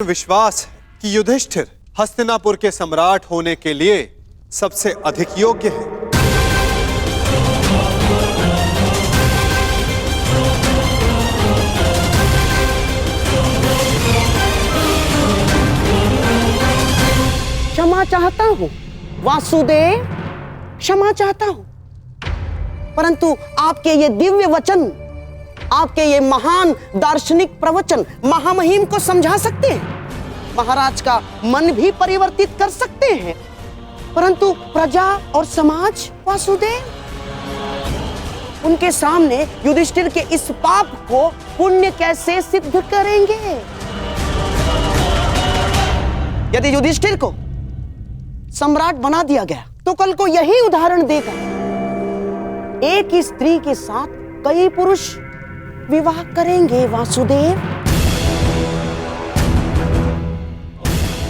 विश्वास है कि युधिष्ठिर हस्तिनापुर के सम्राट होने के लिए सबसे अधिक योग्य है। क्षमा चाहता हूं वासुदेव, क्षमा चाहता हूं, परंतु आपके ये दिव्य वचन, आपके ये महान दार्शनिक प्रवचन महामहिम को समझा सकते हैं, महाराज का मन भी परिवर्तित कर सकते हैं, परंतु प्रजा और समाज वासुदेव, उनके सामने युधिष्ठिर के इस पाप को पुण्य कैसे सिद्ध करेंगे? यदि युधिष्ठिर को सम्राट बना दिया गया तो कल को यही उदाहरण देगा, एक ही स्त्री के साथ कई पुरुष विवाह करेंगे वासुदेव।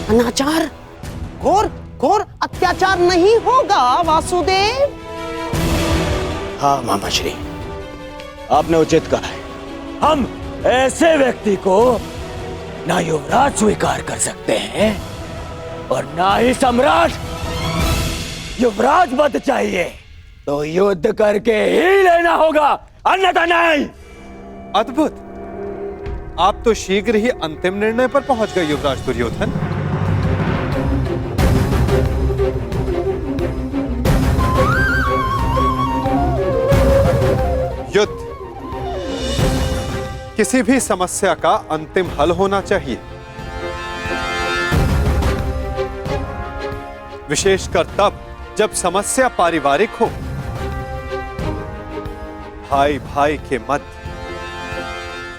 अनाचार, घोर घोर अत्याचार नहीं होगा वासुदेव। हाँ मामा श्री, आपने उचित कहा है। हम ऐसे व्यक्ति को ना युवराज स्वीकार कर सकते हैं और ना ही सम्राट। युवराज पद चाहिए तो युद्ध करके ही लेना होगा, अन्यथा नहीं। अद्भुत, आप तो शीघ्र ही अंतिम निर्णय पर पहुंच गए युवराज दुर्योधन। युद्ध किसी भी समस्या का अंतिम हल होना चाहिए, विशेषकर तब जब समस्या पारिवारिक हो। भाई भाई के मध्य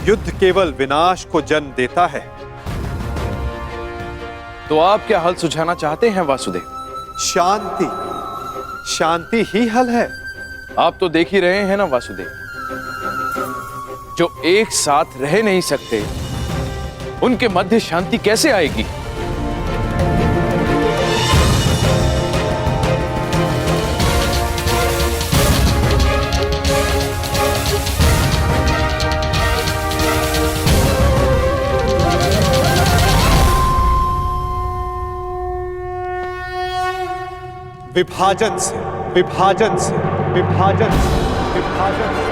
युद्ध केवल विनाश को जन्म देता है। तो आप क्या हल सुझाना चाहते हैं वासुदेव? शांति, शांति ही हल है। आप तो देख ही रहे हैं ना वासुदेव, जो एक साथ रह नहीं सकते उनके मध्य शांति कैसे आएगी? विभाजन से, विभाजन से, विभाजन से, विभाजन से।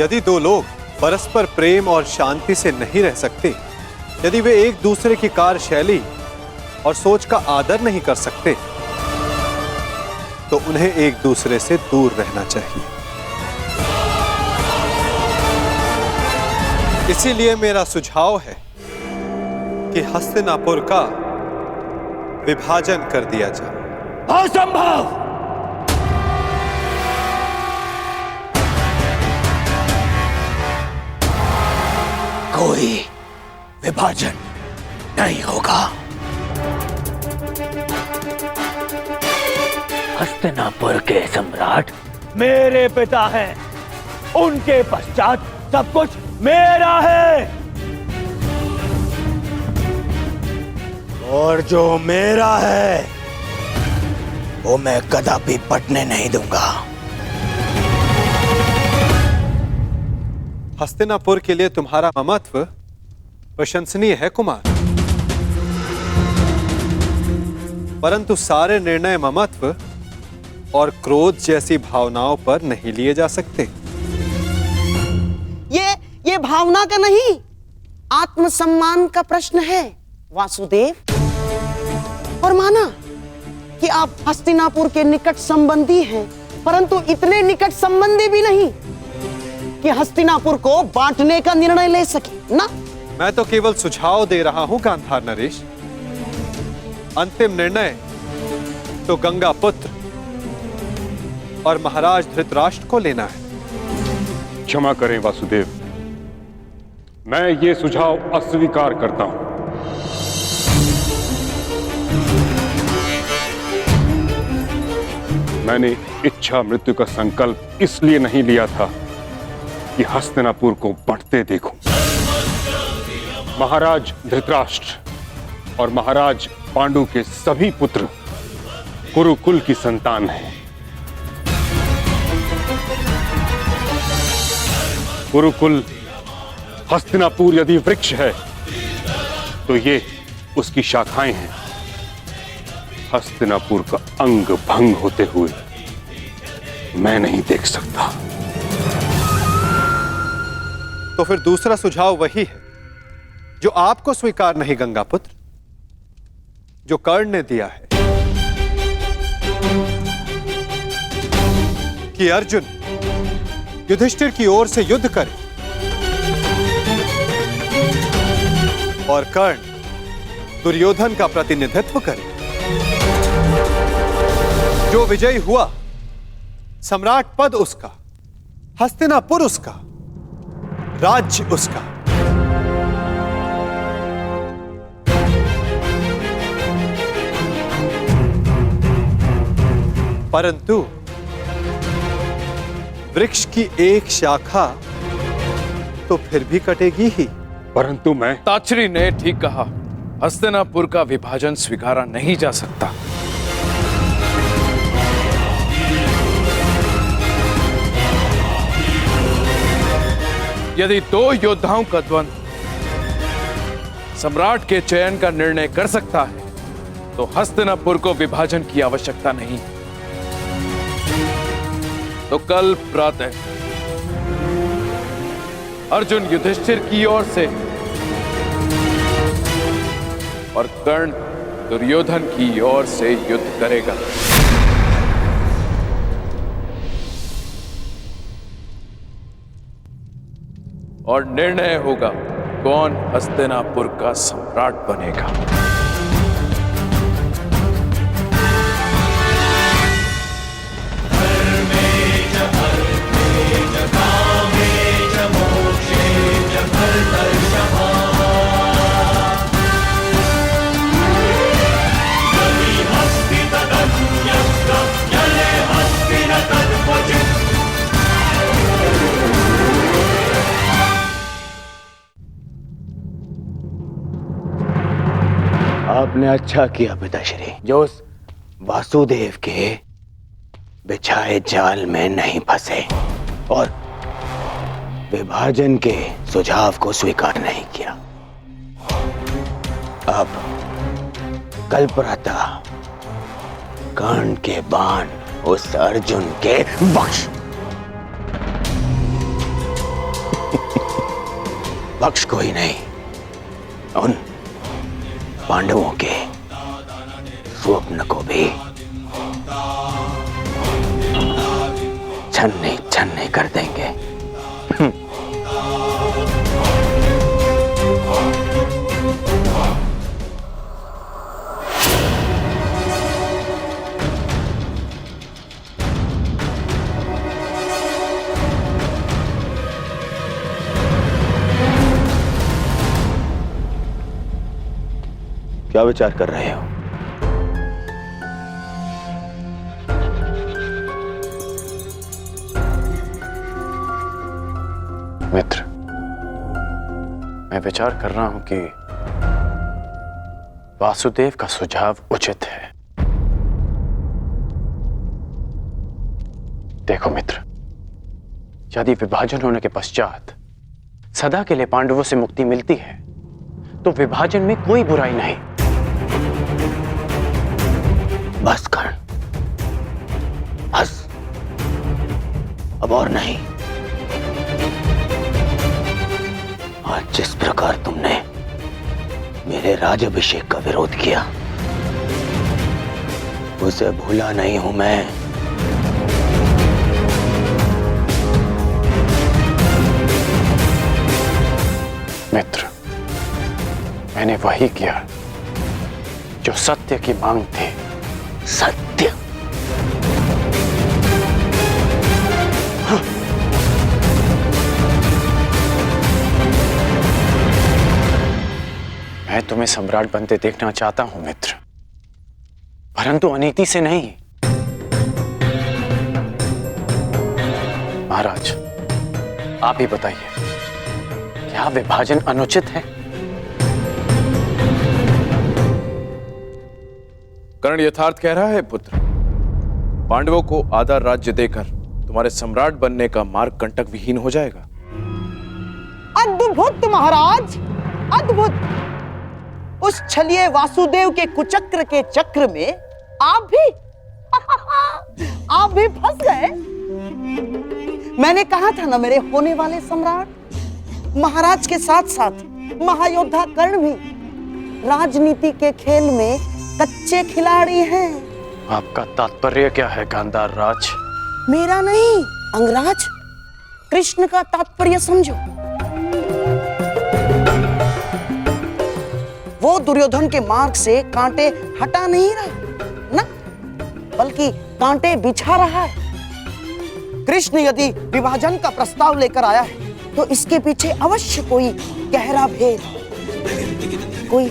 यदि दो लोग परस्पर प्रेम और शांति से नहीं रह सकते, यदि वे एक दूसरे की कार्यशैली और सोच का आदर नहीं कर सकते, तो उन्हें एक दूसरे से दूर रहना चाहिए। इसीलिए मेरा सुझाव है कि हस्तिनापुर का विभाजन कर दिया जाए। असंभव! कोई विभाजन नहीं होगा। हस्तिनापुर के सम्राट मेरे पिता हैं, उनके पश्चात सब कुछ मेरा है, और जो मेरा है वो मैं कदापि बंटने नहीं दूंगा। हस्तिनापुर के लिए तुम्हारा ममत्व प्रशंसनीय है कुमार, परंतु सारे निर्णय ममत्व और क्रोध जैसी भावनाओं पर नहीं लिए जा सकते। ये भावना का नहीं, आत्मसम्मान का प्रश्न है वासुदेव। और माना कि आप हस्तिनापुर के निकट संबंधी हैं, परंतु इतने निकट संबंधी भी नहीं कि हस्तिनापुर को बांटने का निर्णय ले सके ना। मैं तो केवल सुझाव दे रहा हूं गांधार नरेश। अंतिम निर्णय तो गंगा पुत्र और महाराज धृतराष्ट्र को लेना है। क्षमा करें वासुदेव, मैं ये सुझाव अस्वीकार करता हूं। मैंने इच्छा मृत्यु का संकल्प इसलिए नहीं लिया था कि हस्तिनापुर को बढ़ते देखूं। महाराज धृतराष्ट्र और महाराज पांडु के सभी पुत्र कुरुकुल की संतान है। कुरुकुल हस्तिनापुर यदि वृक्ष है तो ये उसकी शाखाएं हैं। हस्तिनापुर का अंग भंग होते हुए मैं नहीं देख सकता। तो फिर दूसरा सुझाव वही है जो आपको स्वीकार नहीं गंगापुत्र, जो कर्ण ने दिया है कि अर्जुन युधिष्ठिर की ओर से युद्ध करे और कर्ण दुर्योधन का प्रतिनिधित्व करे। जो विजयी हुआ सम्राट पद उसका, हस्तिनापुर उसका, राज्य उसका। परंतु वृक्ष की एक शाखा तो फिर भी कटेगी ही। परंतु मैं ताचरी ने ठीक कहा, हस्तिनापुर का विभाजन स्वीकारा नहीं जा सकता। यदि दो योद्धाओं का द्वंद्व सम्राट के चयन का निर्णय कर सकता है तो हस्तिनापुर को विभाजन की आवश्यकता नहीं। तो कल प्रातः अर्जुन युधिष्ठिर की ओर से और कर्ण दुर्योधन की ओर से युद्ध करेगा। और निर्णय होगा कौन हस्तिनापुर का सम्राट बनेगा। आपने अच्छा किया पिताश्री, जो उस वासुदेव के बिछाए जाल में नहीं फंसे और विभाजन के सुझाव को स्वीकार नहीं किया। अब कल प्रातः कर्ण के बाण उस अर्जुन के बख्श बख्श कोई नहीं, उन पांडवों के स्वप्न को भी छन्नी छन्नी कर देंगे। क्या विचार कर रहे हो? मित्र, मैं विचार कर रहा हूं कि वासुदेव का सुझाव उचित है। देखो मित्र, यदि विभाजन होने के पश्चात सदा के लिए पांडवों से मुक्ति मिलती है तो विभाजन में कोई बुराई नहीं। बस कर्ण, बस, अब और नहीं। आज जिस प्रकार तुमने मेरे राज्याभिषेक का विरोध किया उसे भूला नहीं हूं मैं। मित्र, मैंने वही किया जो सत्य की मांग थी। सत्य? हाँ। मैं तुम्हें सम्राट बनते देखना चाहता हूं मित्र, परंतु अनीति से नहीं। महाराज, आप ही बताइए, क्या विभाजन अनुचित है? कर्ण यथार्थ कह रहा है पुत्र। पांडवों को आधा राज्य देकर तुम्हारे सम्राट बनने का मार्ग कंटक विहीन हो जाएगा। अद्भुत महाराज, अद्भुत। उस छलिए वासुदेव के कुचक्र के चक्र में आप भी फंस गए। मैंने कहा था ना, मेरे होने वाले सम्राट महाराज के साथ साथ महायोद्धा कर्ण भी राजनीति के खेल में कच्चे खिलाड़ी हैं। आपका तात्पर्य क्या है गांधार राज? मेरा नहीं अंगराज, कृष्ण का तात्पर्य समझो। वो दुर्योधन के मार्ग से कांटे हटा नहीं रहा ना, बल्कि कांटे बिछा रहा है। कृष्ण यदि विभाजन का प्रस्ताव लेकर आया है तो इसके पीछे अवश्य कोई गहरा भेद, कोई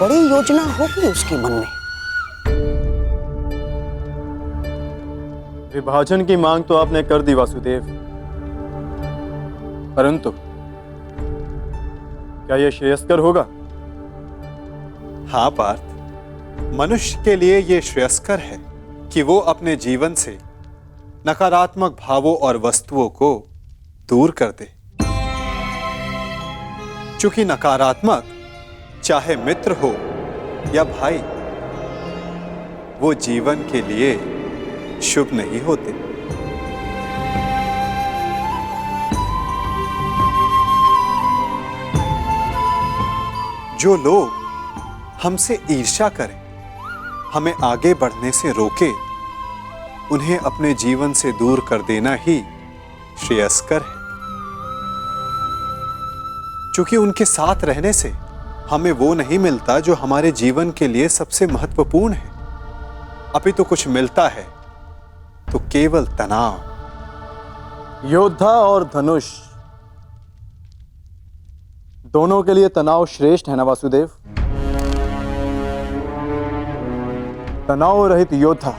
बड़ी योजना होगी उसके मन में। विभाजन की मांग तो आपने कर दी वासुदेव, परंतु क्या यह श्रेयस्कर होगा? हाँ पार्थ, मनुष्य के लिए यह श्रेयस्कर है कि वो अपने जीवन से नकारात्मक भावों और वस्तुओं को दूर कर दे। चूंकि नकारात्मक चाहे मित्र हो या भाई, वो जीवन के लिए शुभ नहीं होते। जो लोग हमसे ईर्ष्या करें, हमें आगे बढ़ने से रोके, उन्हें अपने जीवन से दूर कर देना ही श्रेयस्कर है। चूंकि उनके साथ रहने से हमें वो नहीं मिलता जो हमारे जीवन के लिए सबसे महत्वपूर्ण है, अपितु कुछ मिलता है तो केवल तनाव। योद्धा और धनुष दोनों के लिए तनाव श्रेष्ठ है ना वासुदेव? तनाव रहित योद्धा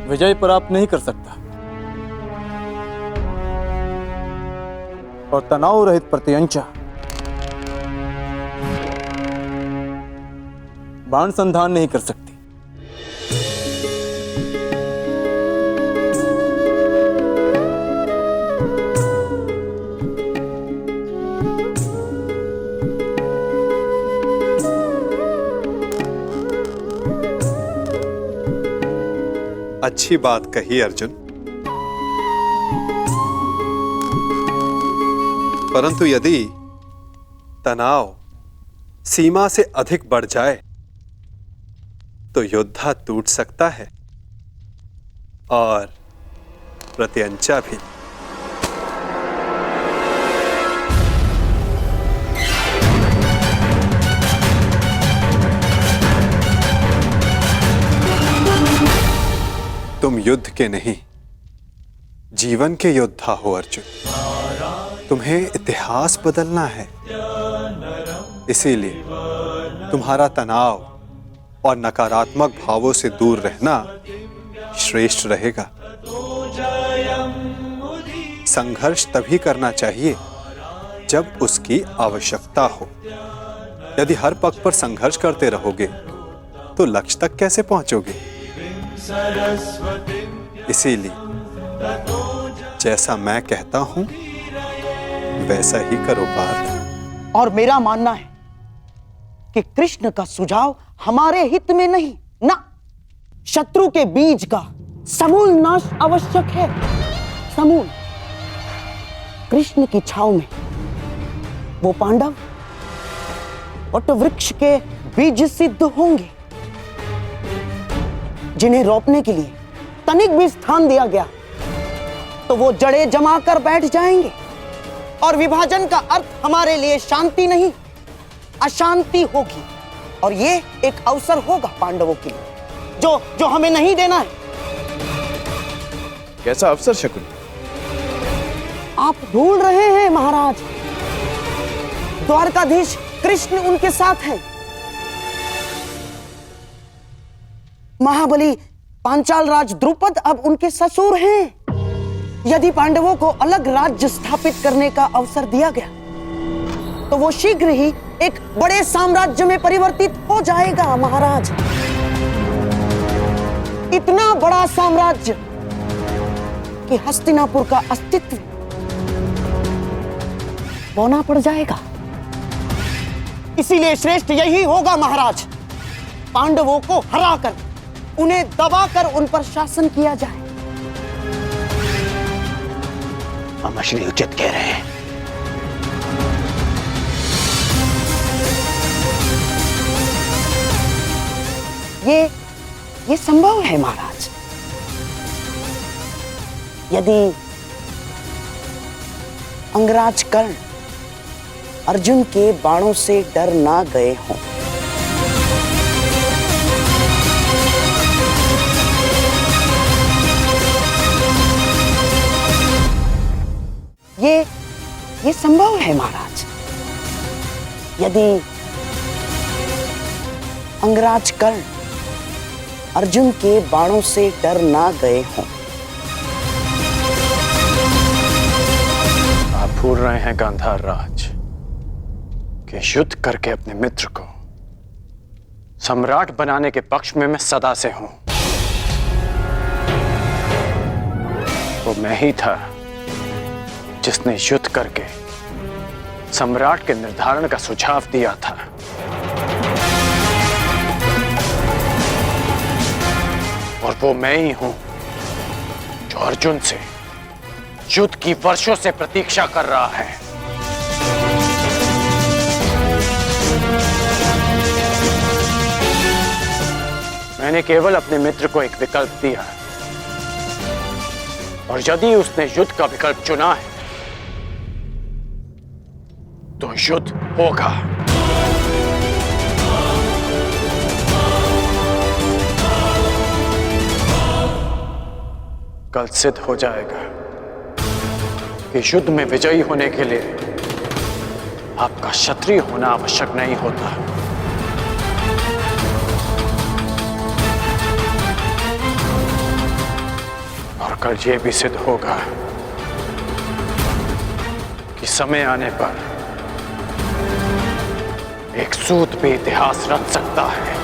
विजय प्राप्त नहीं कर सकता, और तनाव रहित प्रत्यंचा बाण संधान नहीं कर सकती। अच्छी बात कही अर्जुन, परंतु यदि तनाव सीमा से अधिक बढ़ जाए तो योद्धा टूट सकता है और प्रत्यंचा भी। तुम युद्ध के नहीं, जीवन के योद्धा हो अर्जुन। तुम्हें इतिहास बदलना है, इसीलिए तुम्हारा तनाव और नकारात्मक भावों से दूर रहना श्रेष्ठ रहेगा। संघर्ष तभी करना चाहिए जब उसकी आवश्यकता हो। यदि हर पक्ष पर संघर्ष करते रहोगे तो लक्ष्य तक कैसे पहुंचोगे? इसीलिए जैसा मैं कहता हूं वैसा ही करो पार्थ। और मेरा मानना है कि कृष्ण का सुझाव हमारे हित में नहीं ना, शत्रु के बीज का समूल नाश आवश्यक है। समूल। कृष्ण की छाव में वो पांडव वट वृक्ष के बीज सिद्ध होंगे, जिन्हें रोपने के लिए तनिक भी स्थान दिया गया तो वो जड़ें जमा कर बैठ जाएंगे। और विभाजन का अर्थ हमारे लिए शांति नहीं, अशांति होगी। और ये एक अवसर होगा पांडवों के लिए जो हमें नहीं देना है। कैसा अवसर शकुनी? आप भूल रहे हैं महाराज, द्वारकाधीश कृष्ण उनके साथ हैं। महाबली पांचाल राज द्रुपद अब उनके ससुर हैं। यदि पांडवों को अलग राज्य स्थापित करने का अवसर दिया गया तो वो शीघ्र ही एक बड़े साम्राज्य में परिवर्तित हो जाएगा महाराज। इतना बड़ा साम्राज्य कि हस्तिनापुर का अस्तित्व बौना पड़ जाएगा। इसीलिए श्रेष्ठ यही होगा महाराज, पांडवों को हराकर, उन्हें दबाकर उन पर शासन किया जाए। मामाश्री उचित कह रहे हैं। ये संभव है महाराज। यदि अंगराज कर्ण अर्जुन के बाणों से डर ना गए हों, ये संभव है महाराज। यदि अंगराज कर्ण अर्जुन के बाणों से डर ना गए हों। आप भूल रहे हैं गांधार राज कि युद्ध करके अपने मित्र को सम्राट बनाने के पक्ष में मैं सदा से हूं। वो मैं ही था जिसने युद्ध करके सम्राट के निर्धारण का सुझाव दिया था। और वो मैं ही हूं जो अर्जुन से युद्ध की वर्षों से प्रतीक्षा कर रहा है। मैंने केवल अपने मित्र को एक विकल्प दिया और यदि उसने युद्ध का विकल्प चुना है तो युद्ध होगा। कल सिद्ध हो जाएगा कि युद्ध में विजयी होने के लिए आपका क्षत्रिय होना आवश्यक नहीं होता। और कल यह भी सिद्ध होगा कि समय आने पर एक सूत भी इतिहास रच सकता है।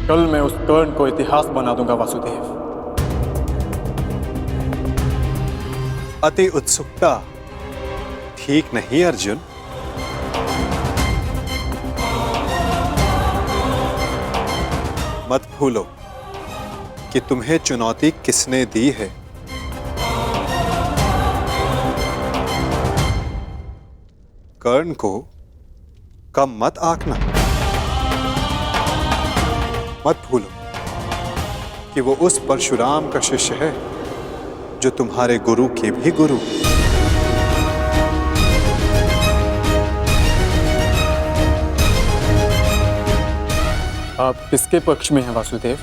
कल मैं उस कर्ण को इतिहास बना दूंगा वासुदेव। अति उत्सुकता ठीक नहीं अर्जुन। मत भूलो कि तुम्हें चुनौती किसने दी है। कर्ण को कम मत आंकना। मत भूलो कि वो उस परशुराम का शिष्य है जो तुम्हारे गुरु के भी गुरु। आप किसके पक्ष में हैं वासुदेव?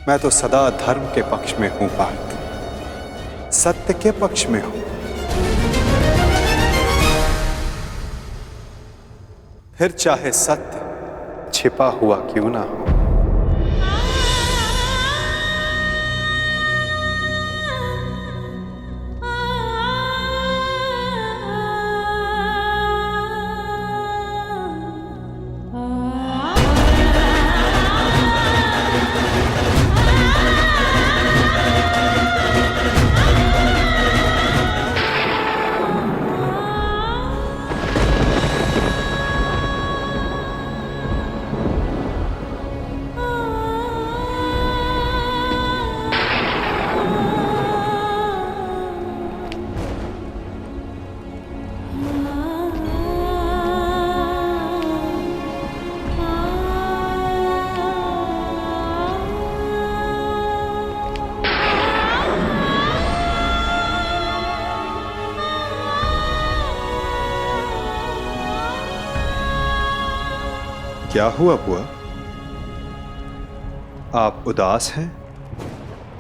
मैं तो सदा धर्म के पक्ष में हूं पार्थ, सत्य के पक्ष में हूं। फिर चाहे सत्य छिपा हुआ क्यों ना हो। क्या हुआ बुआ? आप उदास हैं?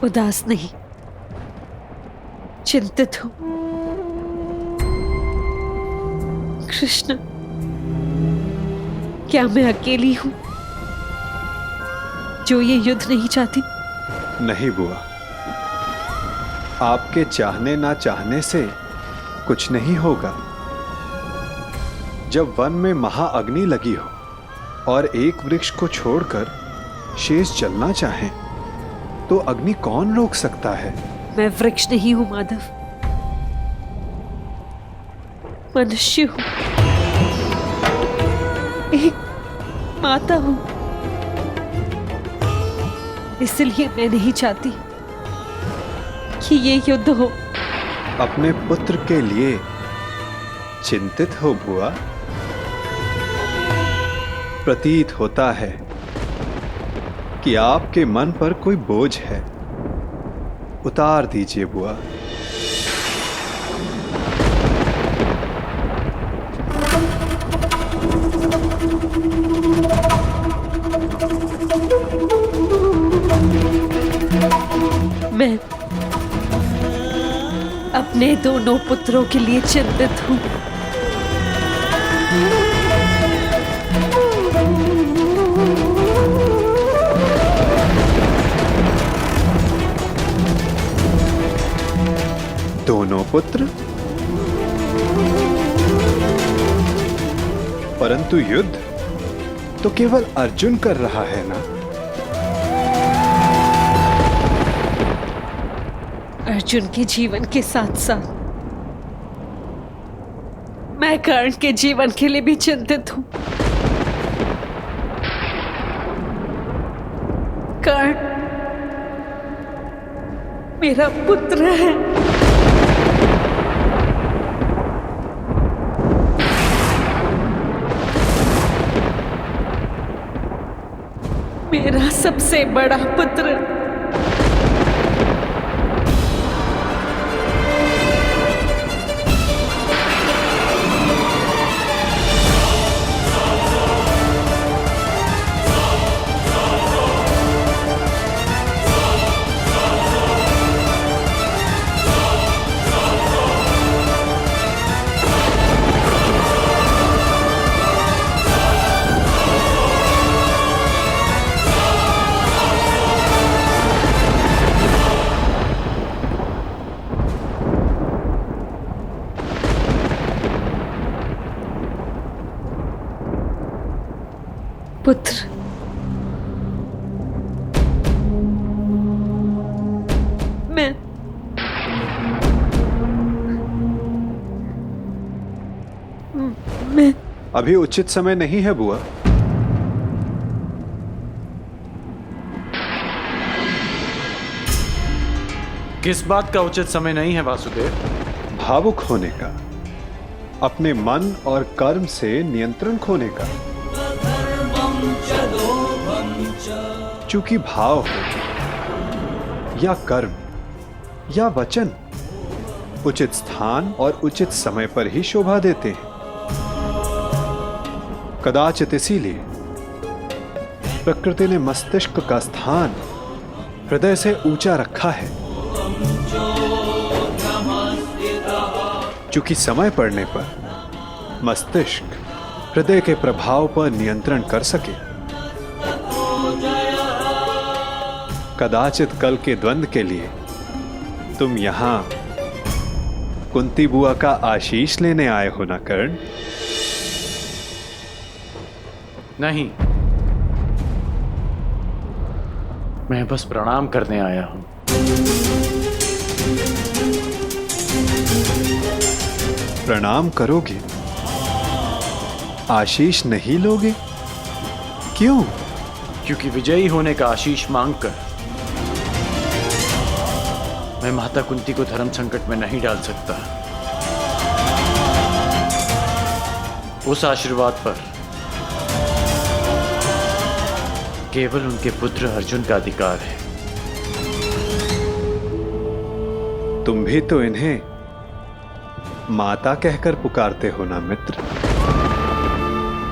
उदास नहीं, चिंतित हूं। कृष्ण, क्या मैं अकेली हूं जो ये युद्ध नहीं चाहती? नहीं बुआ, आपके चाहने ना चाहने से कुछ नहीं होगा। जब वन में महाअग्नि लगी हो और एक वृक्ष को छोड़कर शेष जलना चाहें, तो अग्नि कौन रोक सकता है? मैं वृक्ष नहीं हूं माधव, मनुष्य हूं, एक माता हूं। इसलिए मैं नहीं चाहती कि ये युद्ध हो। अपने पुत्र के लिए चिंतित हो बुआ? प्रतीत होता है कि आपके मन पर कोई बोझ है। उतार दीजिए बुआ। मैं अपने दोनों पुत्रों के लिए चिंतित हूं। दोनों पुत्र? परंतु युद्ध तो केवल अर्जुन कर रहा है ना? अर्जुन के जीवन के साथ साथ मैं कर्ण के जीवन के लिए भी चिंतित हूं। कर्ण मेरा पुत्र है। मेरा सबसे बड़ा पुत्र। पुत्र, मैं अभी उचित समय नहीं है बुआ। किस बात का उचित समय नहीं है वासुदेव? भावुक होने का, अपने मन और कर्म से नियंत्रण खोने का। चूंकि भाव हो या कर्म या वचन उचित स्थान और उचित समय पर ही शोभा देते हैं। कदाचित इसीलिए प्रकृति ने मस्तिष्क का स्थान हृदय से ऊंचा रखा है, चूंकि समय पड़ने पर मस्तिष्क हृदय के प्रभाव पर नियंत्रण कर सके। कदाचित कल के द्वंद्व के लिए तुम यहां कुंती बुआ का आशीष लेने आए हो ना कर्ण? नहीं, मैं बस प्रणाम करने आया हूं। प्रणाम करोगे, आशीष नहीं लोगे? क्यों? क्योंकि विजयी होने का आशीष मांगकर मैं माता कुंती को धर्म संकट में नहीं डाल सकता। उस आशीर्वाद पर केवल उनके पुत्र अर्जुन का अधिकार है। तुम भी तो इन्हें माता कहकर पुकारते हो ना मित्र?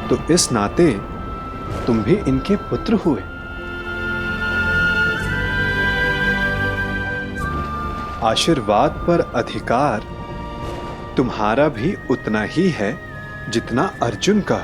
तो इस नाते तुम भी इनके पुत्र हुए। आशीर्वाद पर अधिकार तुम्हारा भी उतना ही है जितना अर्जुन का।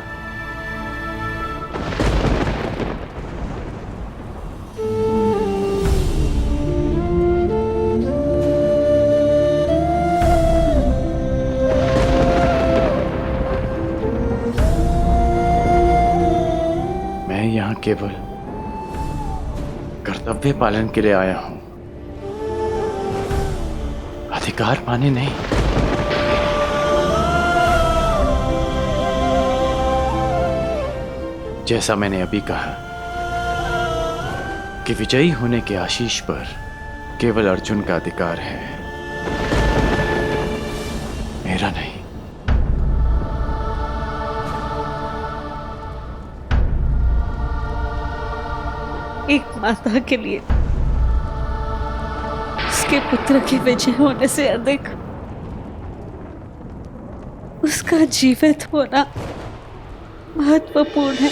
मैं यहां केवल कर्तव्य पालन के लिए आया हूं, अधिकार पाने नहीं। जैसा मैंने अभी कहा कि विजयी होने के आशीष पर केवल अर्जुन का अधिकार है, मेरा नहीं। एक माता के लिए उसके पुत्र के विजय होने से अधिक उसका जीवित होना महत्वपूर्ण है।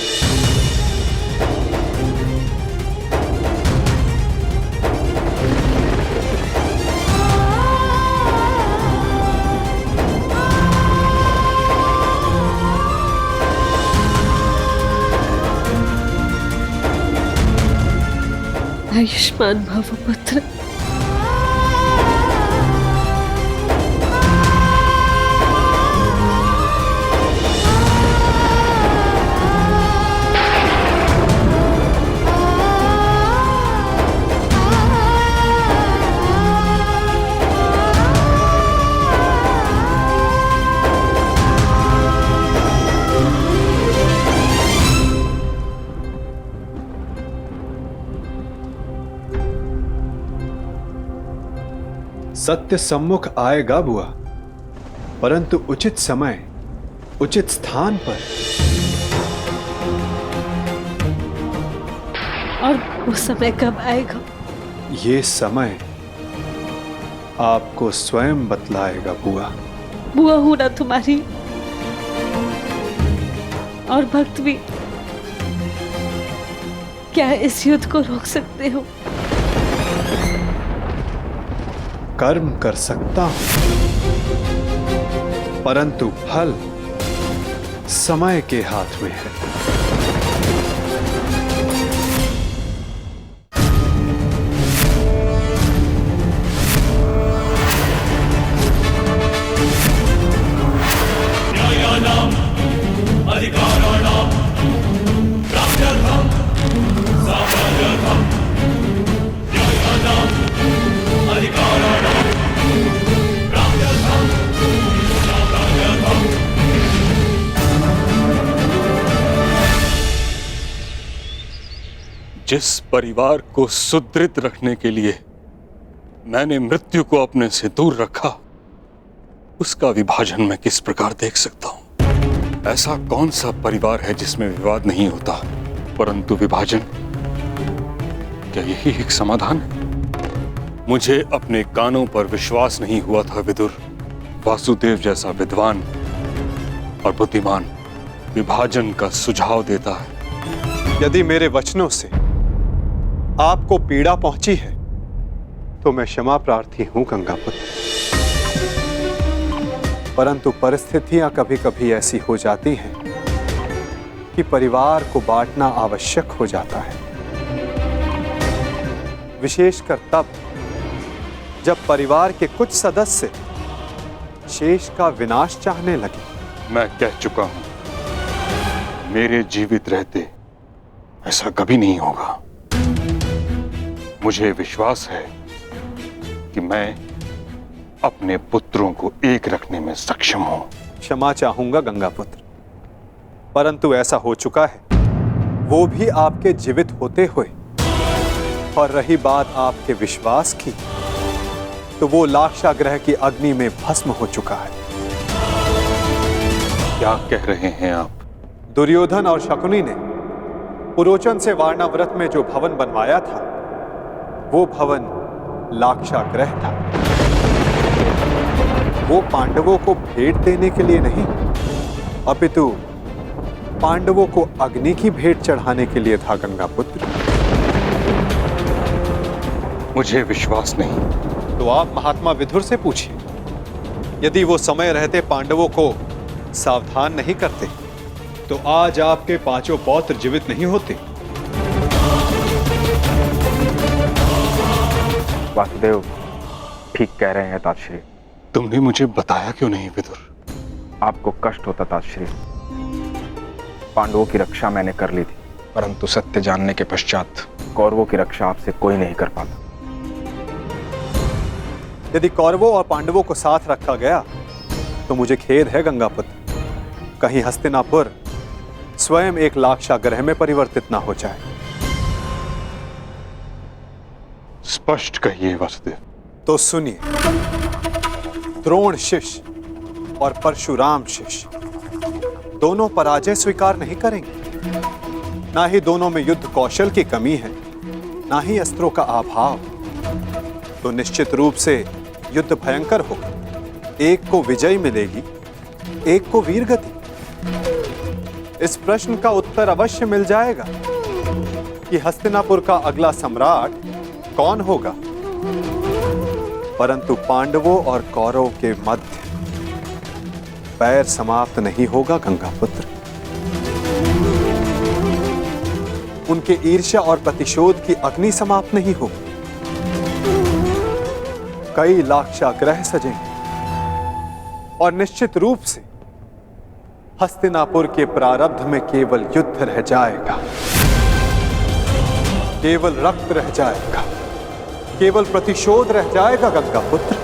आयुष्मान भव पुत्र। सत्य सम्मुख आएगा बुआ, परंतु उचित समय उचित स्थान पर। और वो समय कब आएगा? ये समय आपको स्वयं बतलाएगा बुआ। बुआ हूं ना तुम्हारी, और भक्त भी। क्या इस युद्ध को रोक सकते हो? कर्म कर सकता हूं, परंतु फल समय के हाथ में है। जिस परिवार को सुदृढ़ रखने के लिए मैंने मृत्यु को अपने से दूर रखा, उसका विभाजन मैं किस प्रकार देख सकता हूं? ऐसा कौन सा परिवार है जिसमें विवाद नहीं होता, परंतु विभाजन? क्या यही एक समाधान है? मुझे अपने कानों पर विश्वास नहीं हुआ था विदुर। वासुदेव जैसा विद्वान और बुद्धिमान विभाजन का सुझाव देता है। यदि मेरे वचनों से आपको पीड़ा पहुंची है तो मैं क्षमा प्रार्थी हूं गंगापुत्र, परंतु परिस्थितियां कभी कभी ऐसी हो जाती हैं कि परिवार को बांटना आवश्यक हो जाता है, विशेषकर तब जब परिवार के कुछ सदस्य शेष का विनाश चाहने लगे। मैं कह चुका हूं, मेरे जीवित रहते ऐसा कभी नहीं होगा। मुझे विश्वास है कि मैं अपने पुत्रों को एक रखने में सक्षम हूं। क्षमा चाहूंगा गंगापुत्र, परंतु ऐसा हो चुका है, वो भी आपके जीवित होते हुए। और रही बात आपके विश्वास की, तो वो लाक्षागृह की अग्नि में भस्म हो चुका है। क्या कह रहे हैं आप? दुर्योधन और शकुनी ने पुरोचन से वारणाव्रत में जो भवन बनवाया था, वो भवन लाक्षागृह था। वो पांडवों को भेंट देने के लिए नहीं, अपितु पांडवों को अग्नि की भेंट चढ़ाने के लिए था गंगापुत्र। मुझे विश्वास नहीं। तो आप महात्मा विदुर से पूछिए, यदि वो समय रहते पांडवों को सावधान नहीं करते, तो आज आपके पांचों पौत्र जीवित नहीं होते। वासुदेव ठीक कह रहे हैं तातश्री। तुमने मुझे बताया क्यों नहीं विदुर? आपको कष्ट होता तातश्री। पांडवों की रक्षा मैंने कर ली थी, परंतु सत्य जानने के पश्चात कौरवों की रक्षा आपसे कोई नहीं कर पाता। यदि कौरवों और पांडवों को साथ रखा गया तो मुझे खेद है गंगापुत्र, कहीं हस्तिनापुर स्वयं एक लाक्षागृह में परिवर्तित ना हो जाए। स्पष्ट कहिए वासुदेव। तो सुनिए, द्रोण शिष्य और परशुराम शिष्य दोनों पराजय स्वीकार नहीं करेंगे। ना ही दोनों में युद्ध कौशल की कमी है, ना ही अस्त्रों का अभाव। तो निश्चित रूप से युद्ध भयंकर होगा। एक को विजय मिलेगी, एक को वीरगति। इस प्रश्न का उत्तर अवश्य मिल जाएगा कि हस्तिनापुर का अगला सम्राट कौन होगा। परंतु पांडवों और कौरवों के मध्य बैर समाप्त नहीं होगा गंगापुत्र। उनके ईर्ष्या और प्रतिशोध की अग्नि समाप्त नहीं होगी। कई लाक्षागृह सजेंगे और निश्चित रूप से हस्तिनापुर के प्रारब्ध में केवल युद्ध रह जाएगा, केवल रक्त रह जाएगा, केवल प्रतिशोध रह जाएगा गंगापुत्र।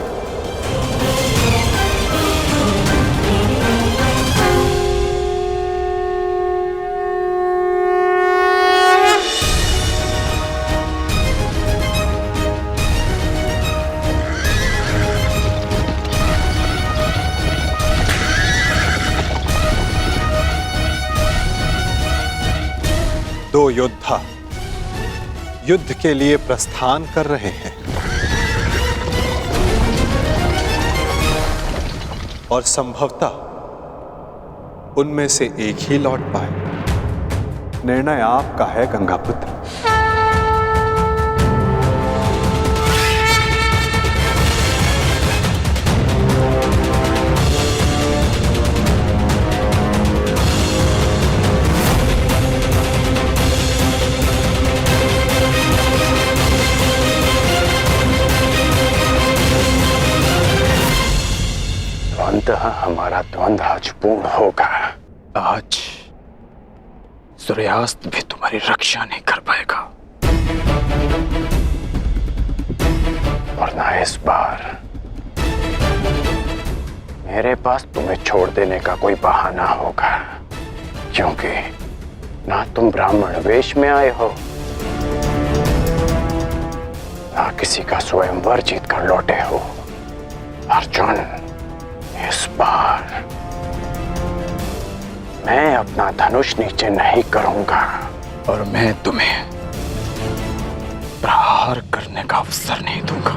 दो योद्धा युद्ध के लिए प्रस्थान कर रहे हैं और संभवतः उनमें से एक ही लौट पाए। निर्णय आपका है गंगापुत्र। हमारा द्वंद्व आज पूर्ण होगा। आज सूर्यास्त भी तुम्हारी रक्षा नहीं कर पाएगा। और ना इस बार मेरे पास तुम्हें छोड़ देने का कोई बहाना होगा, क्योंकि ना तुम ब्राह्मण वेश में आए हो, ना किसी का स्वयंवर जीत कर लौटे हो। अर्जुन, इस बार मैं अपना धनुष नीचे नहीं करूंगा और मैं तुम्हें प्रहार करने का अवसर नहीं दूंगा।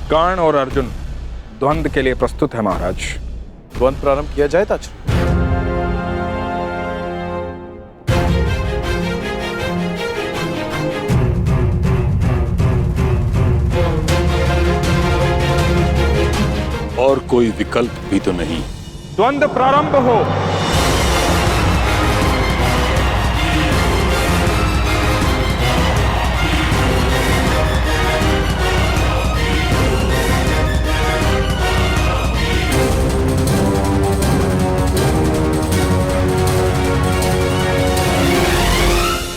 कर्ण और अर्जुन द्वंद्व के लिए प्रस्तुत है महाराज। द्वंद्व प्रारंभ किया जाए ताज। और कोई विकल्प भी तो नहीं। द्वंद्व प्रारंभ हो।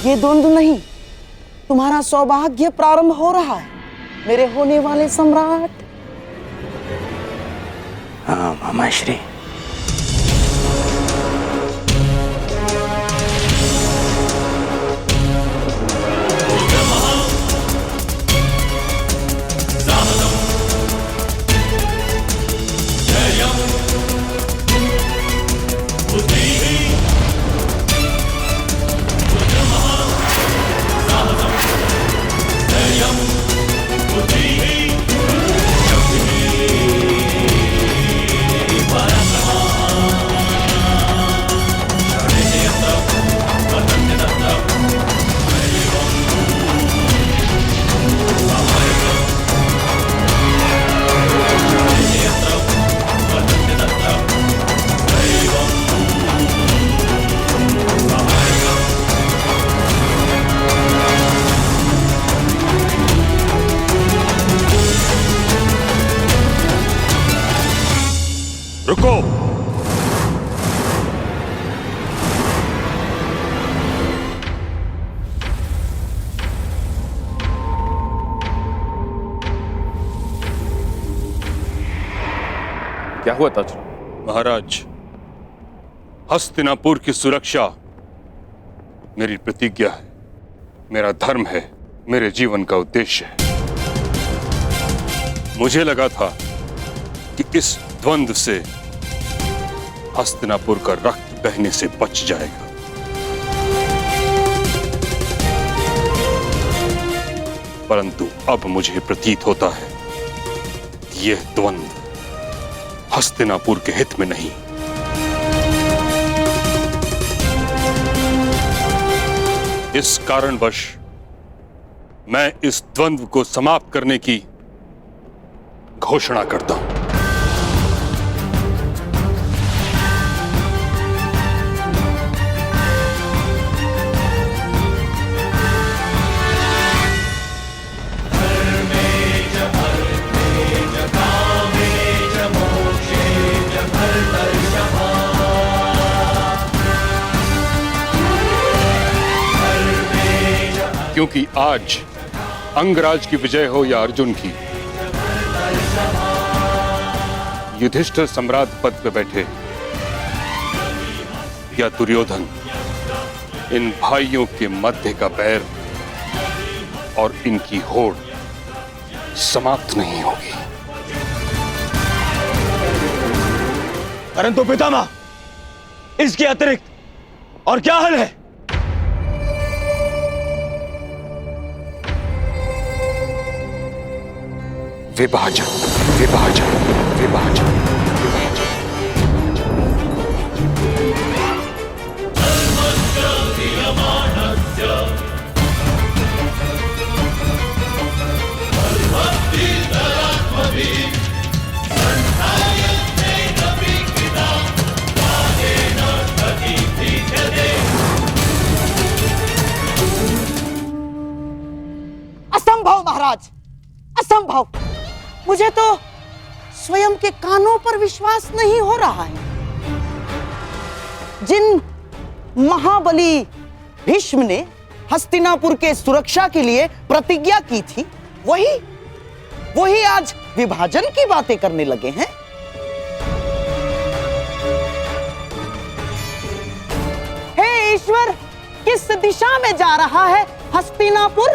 ये द्वंद्व नहीं, तुम्हारा सौभाग्य प्रारंभ हो रहा है मेरे होने वाले सम्राट। हाँ मामाश्री। Para रुको। क्या हुआ ताजराव? महाराज, हस्तिनापुर की सुरक्षा मेरी प्रतिज्ञा है, मेरा धर्म है, मेरे जीवन का उद्देश्य है। मुझे लगा था कि इस द्वंद्व से हस्तिनापुर का रक्त बहने से बच जाएगा, परंतु अब मुझे प्रतीत होता है कि यह द्वंद्व हस्तिनापुर के हित में नहीं। इस कारणवश मैं इस द्वंद्व को समाप्त करने की घोषणा करता हूं। क्योंकि आज अंगराज की विजय हो या अर्जुन की, युधिष्ठिर सम्राट पद पे बैठे या दुर्योधन, इन भाइयों के मध्य का बैर और इनकी होड़ समाप्त नहीं होगी। परंतु पितामह, इसके अतिरिक्त और क्या हल है? विभाजन, विभाजन, विभाजन, विभाजन। असंभव महाराज, असंभव। मुझे तो स्वयं के कानों पर विश्वास नहीं हो रहा है। जिन महाबली भीष्म ने हस्तिनापुर के सुरक्षा के लिए प्रतिज्ञा की थी, वही आज विभाजन की बातें करने लगे हैं। हे ईश्वर, किस दिशा में जा रहा है हस्तिनापुर?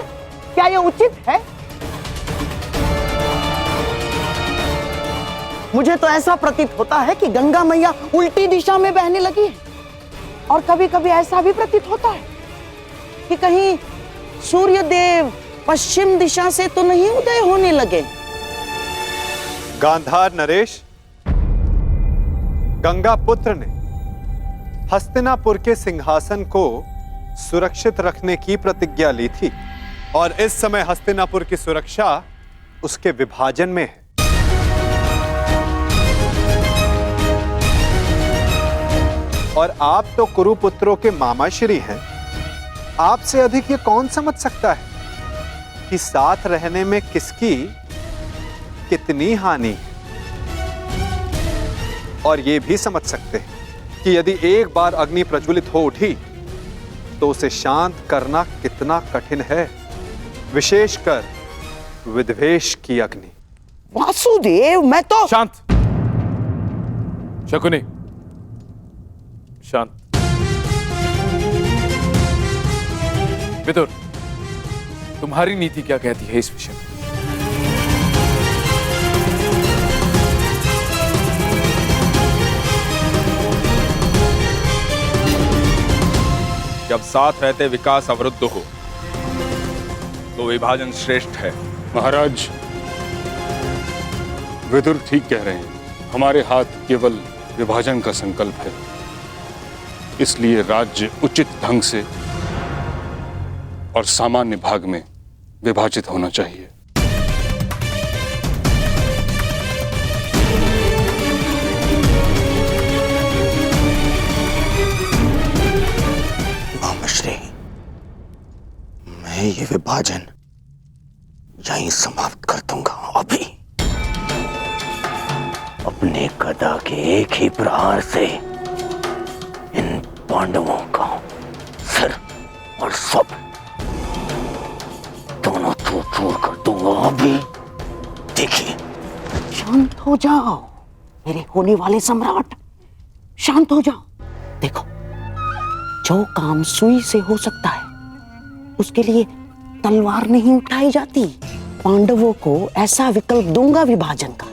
क्या यह उचित है? मुझे तो ऐसा प्रतीत होता है कि गंगा मैया उल्टी दिशा में बहने लगी है, और कभी कभी ऐसा भी प्रतीत होता है कि कहीं सूर्य देव पश्चिम दिशा से तो नहीं उदय होने लगे। गांधार नरेश, गंगा पुत्र ने हस्तिनापुर के सिंहासन को सुरक्षित रखने की प्रतिज्ञा ली थी, और इस समय हस्तिनापुर की सुरक्षा उसके विभाजन में है। और आप तो कुरुपुत्रों के मामाश्री हैं। आपसे अधिक ये कौन समझ सकता है कि साथ रहने में किसकी कितनी हानि है? और ये भी समझ सकते हैं कि यदि एक बार अग्नि प्रज्वलित हो उठी तो उसे शांत करना कितना कठिन है, विशेषकर विद्वेष की अग्नि। वासुदेव, मैं तो शांत। शकुनी, शांत। विदुर, तुम्हारी नीति क्या कहती है इस विषय में? जब साथ रहते विकास अवरुद्ध हो तो विभाजन श्रेष्ठ है। महाराज, विदुर ठीक कह रहे हैं। हमारे हाथ केवल विभाजन का संकल्प है, इसलिए राज्य उचित ढंग से और सामान्य भाग में विभाजित होना चाहिए। मामाश्री, मैं ये विभाजन यहीं समाप्त कर दूंगा। अभी अपने गदा के एक ही प्रहार से इन पांडवों का सिर और सब दोनों चूर कर दूंगा। अभी देखिए। शांत हो जाओ मेरे होने वाले सम्राट, शांत हो जाओ। देखो, जो काम सुई से हो सकता है उसके लिए तलवार नहीं उठाई जाती। पांडवों को ऐसा विकल्प दूंगा विभाजन का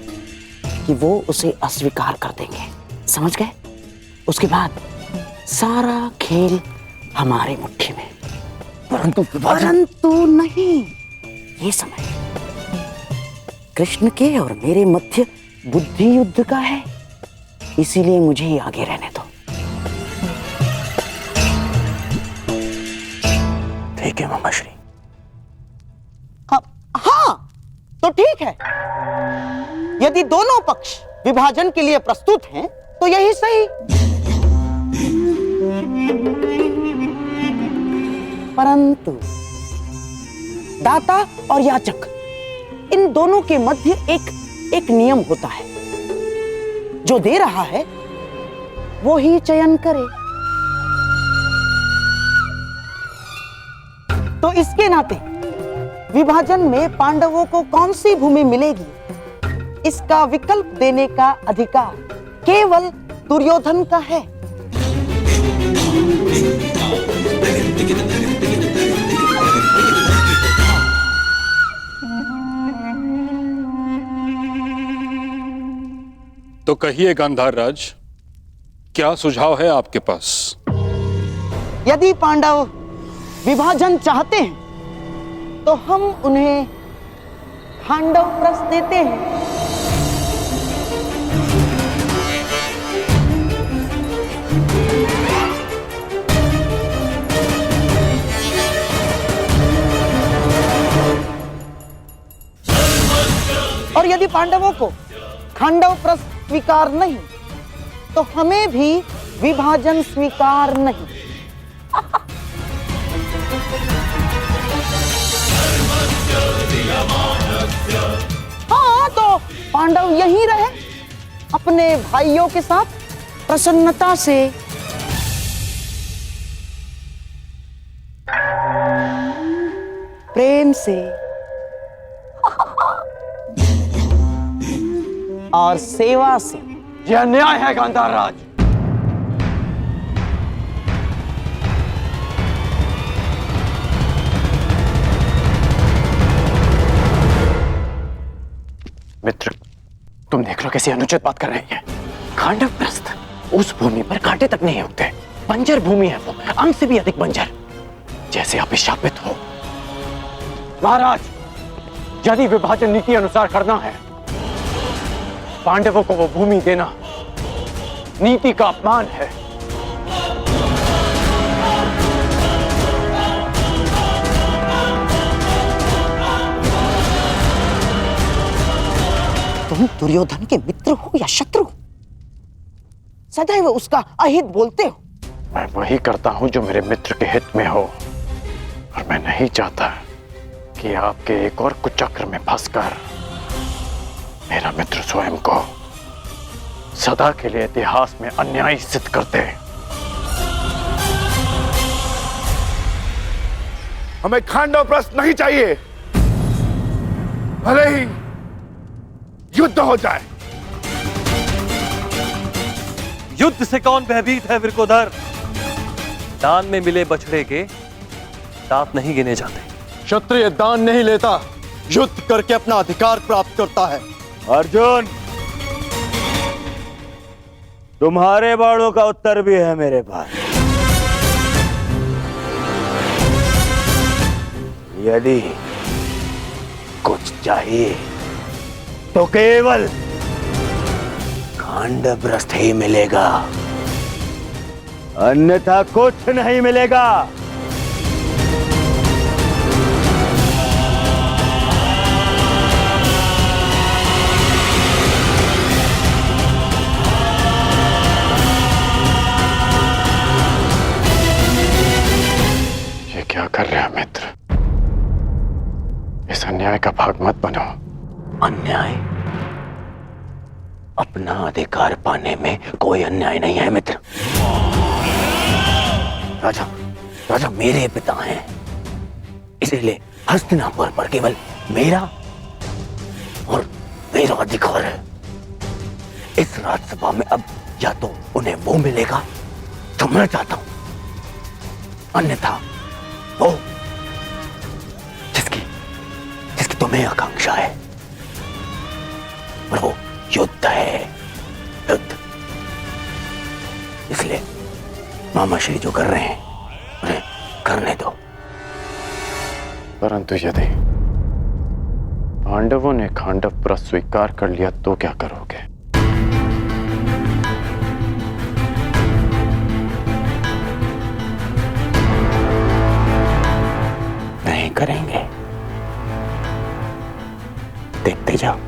कि वो उसे अस्वीकार कर देंगे, समझ गए? उसके बाद सारा खेल हमारे मुट्ठी में। परंतु नहीं, ये समय कृष्ण के और मेरे मध्य बुद्धि युद्ध का है, इसीलिए मुझे ही आगे रहने दो। ठीक है मामाश्री। हाँ, तो ठीक है। यदि दोनों पक्ष विभाजन के लिए प्रस्तुत हैं, तो यही सही। परंतु दाता और याचक, इन दोनों के मध्य एक नियम होता है। जो दे रहा है वो ही चयन करे। तो इसके नाते विभाजन में पांडवों को कौन सी भूमि मिलेगी, इसका विकल्प देने का अधिकार केवल दुर्योधन का है। तो कहिए गांधार राज, क्या सुझाव है आपके पास? यदि पांडव विभाजन चाहते हैं तो हम उन्हें खांडव प्रस्थ देते हैं। और यदि पांडवों को खांडव प्रस्थ स्वीकार नहीं, तो हमें भी विभाजन स्वीकार नहीं। हाँ, तो पांडव यहीं रहे अपने भाइयों के साथ प्रसन्नता से। प्रेम से और सेवा से। यह अन्याय है गांधार राज। मित्र, तुम देख लो कैसी अनुचित बात कर रही है। खांडव प्रस्थ, उस भूमि पर कांटे तक नहीं उगते, बंजर भूमि है वो, अंग से भी अधिक बंजर, जैसे आप शापित हो। महाराज, यदि विभाजन नीति अनुसार करना है, पांडवों को वो भूमि देना नीति का अपमान है। तुम दुर्योधन के मित्र हो या शत्रु, सदैव उसका अहित बोलते हो। मैं वही करता हूं जो मेरे मित्र के हित में हो, और मैं नहीं चाहता कि आपके एक और कुचक्र में फंसकर मेरा मित्र स्वयं को सदा के लिए इतिहास में अन्यायी सिद्ध कर दे। हमें खांडव प्रस्थ नहीं चाहिए, भले ही युद्ध हो जाए। युद्ध से कौन भयभीत है वृकोदर? दान में मिले बछड़े के दांत नहीं गिने जाते। क्षत्रिय दान नहीं लेता, युद्ध करके अपना अधिकार प्राप्त करता है। अर्जुन, तुम्हारे बाणों का उत्तर भी है मेरे पास। यदि कुछ चाहिए तो केवल खांडवप्रस्थ ही मिलेगा, अन्यथा कुछ नहीं मिलेगा। ये क्या कर रहे हो मित्र? इस अन्याय का भाग मत बनो। अन्याय? अपना अधिकार पाने में कोई अन्याय नहीं है मित्र। राजा राजा मेरे पिता हैं, इसीलिए हस्तिनापुर पर केवल मेरा और मेरा अधिकार है। इस राजसभा में अब या तो उन्हें वो मिलेगा जो मैं चाहता हूं, अन्यथा वो जिसकी तुम्हें आकांक्षा है, और वो युद्ध है, युद्ध। इसलिए मामा श्री जो कर रहे हैं उन्हें करने दो। परंतु यदि पांडवों ने खांडवपुरा स्वीकार कर लिया तो क्या करोगे? नहीं करेंगे, देखते जाओ।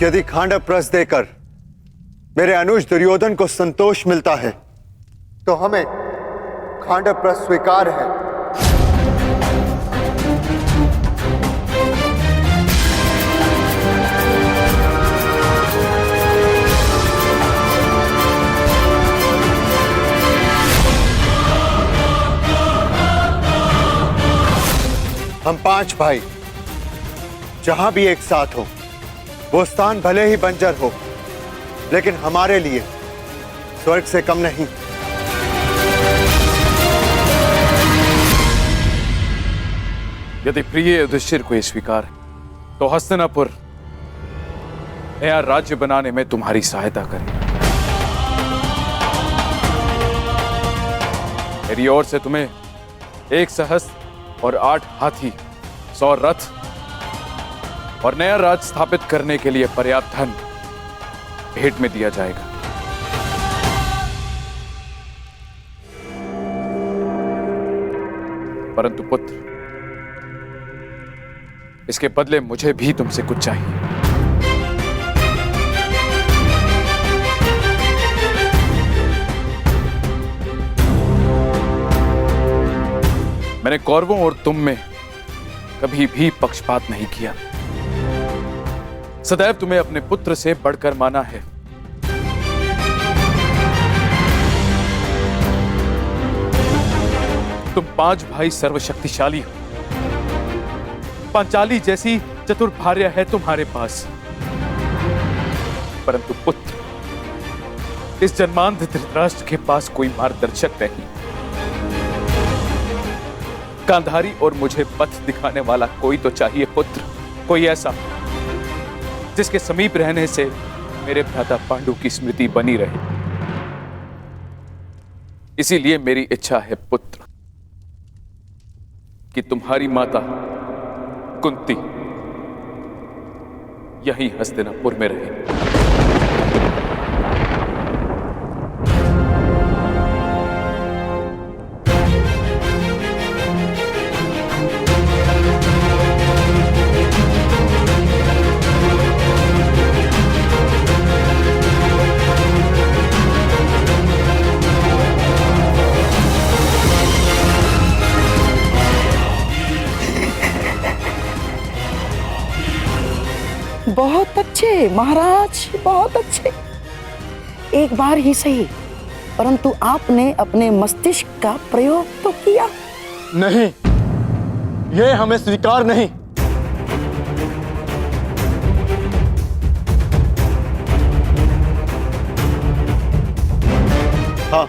यदि खांडव प्रस देकर मेरे अनुज दुर्योधन को संतोष मिलता है तो हमें खांडव प्रस स्वीकार है। हम 5 भाई जहां भी एक साथ हो, वो स्थान भले ही बंजर हो, लेकिन हमारे लिए स्वर्ग से कम नहीं। यदि प्रिय युधिष्ठिर को ये स्वीकार है तो हस्तिनापुर नया राज्य बनाने में तुम्हारी सहायता करें। मेरी ओर से तुम्हें 1 सहस्त्र और 8 हाथी, 100 रथ और नया राज स्थापित करने के लिए पर्याप्त धन भेंट में दिया जाएगा। परंतु पुत्र, इसके बदले मुझे भी तुमसे कुछ चाहिए। मैंने कौरवों और तुम में कभी भी पक्षपात नहीं किया, सदैव तुम्हें अपने पुत्र से बढ़कर माना है। तुम 5 भाई सर्वशक्तिशाली हो, पांचाली जैसी चतुर भार्या है तुम्हारे पास, परंतु पुत्र, इस जन्मांध धृतराष्ट्र के पास कोई मार्गदर्शक नहीं। गांधारी और मुझे पथ दिखाने वाला कोई तो चाहिए पुत्र, कोई ऐसा जिसके समीप रहने से मेरे भ्राता पांडु की स्मृति बनी रहे। इसीलिए मेरी इच्छा है पुत्र कि तुम्हारी माता कुंती यहीं हस्तिनापुर में रहे। बहुत अच्छे महाराज, बहुत अच्छे। एक बार ही सही, परंतु आपने अपने मस्तिष्क का प्रयोग तो किया। नहीं, यह हमें स्वीकार नहीं। हाँ,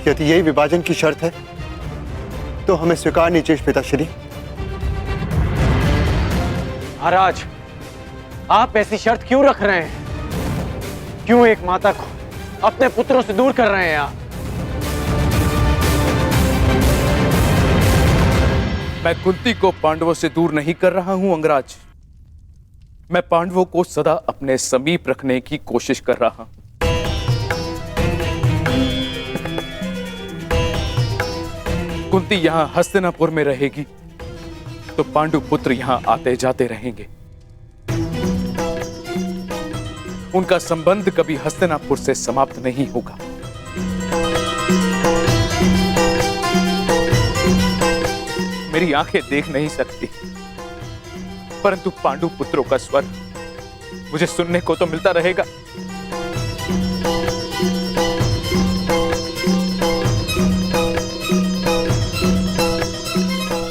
यदि यही विभाजन की शर्त है तो हमें स्वीकार नहीं चाहिए पिताश्री। महाराज, आप ऐसी शर्त क्यों रख रहे हैं? क्यों एक माता को अपने पुत्रों से दूर कर रहे हैं आप। मैं कुंती को पांडवों से दूर नहीं कर रहा हूं अंगराज। मैं पांडवों को सदा अपने समीप रखने की कोशिश कर रहा हूं। कुंती यहां हस्तिनापुर में रहेगी तो पांडु पुत्र यहां आते जाते रहेंगे। उनका संबंध कभी हस्तिनापुर से समाप्त नहीं होगा। मेरी आंखें देख नहीं सकती, परंतु पांडु पुत्रों का स्वर मुझे सुनने को तो मिलता रहेगा।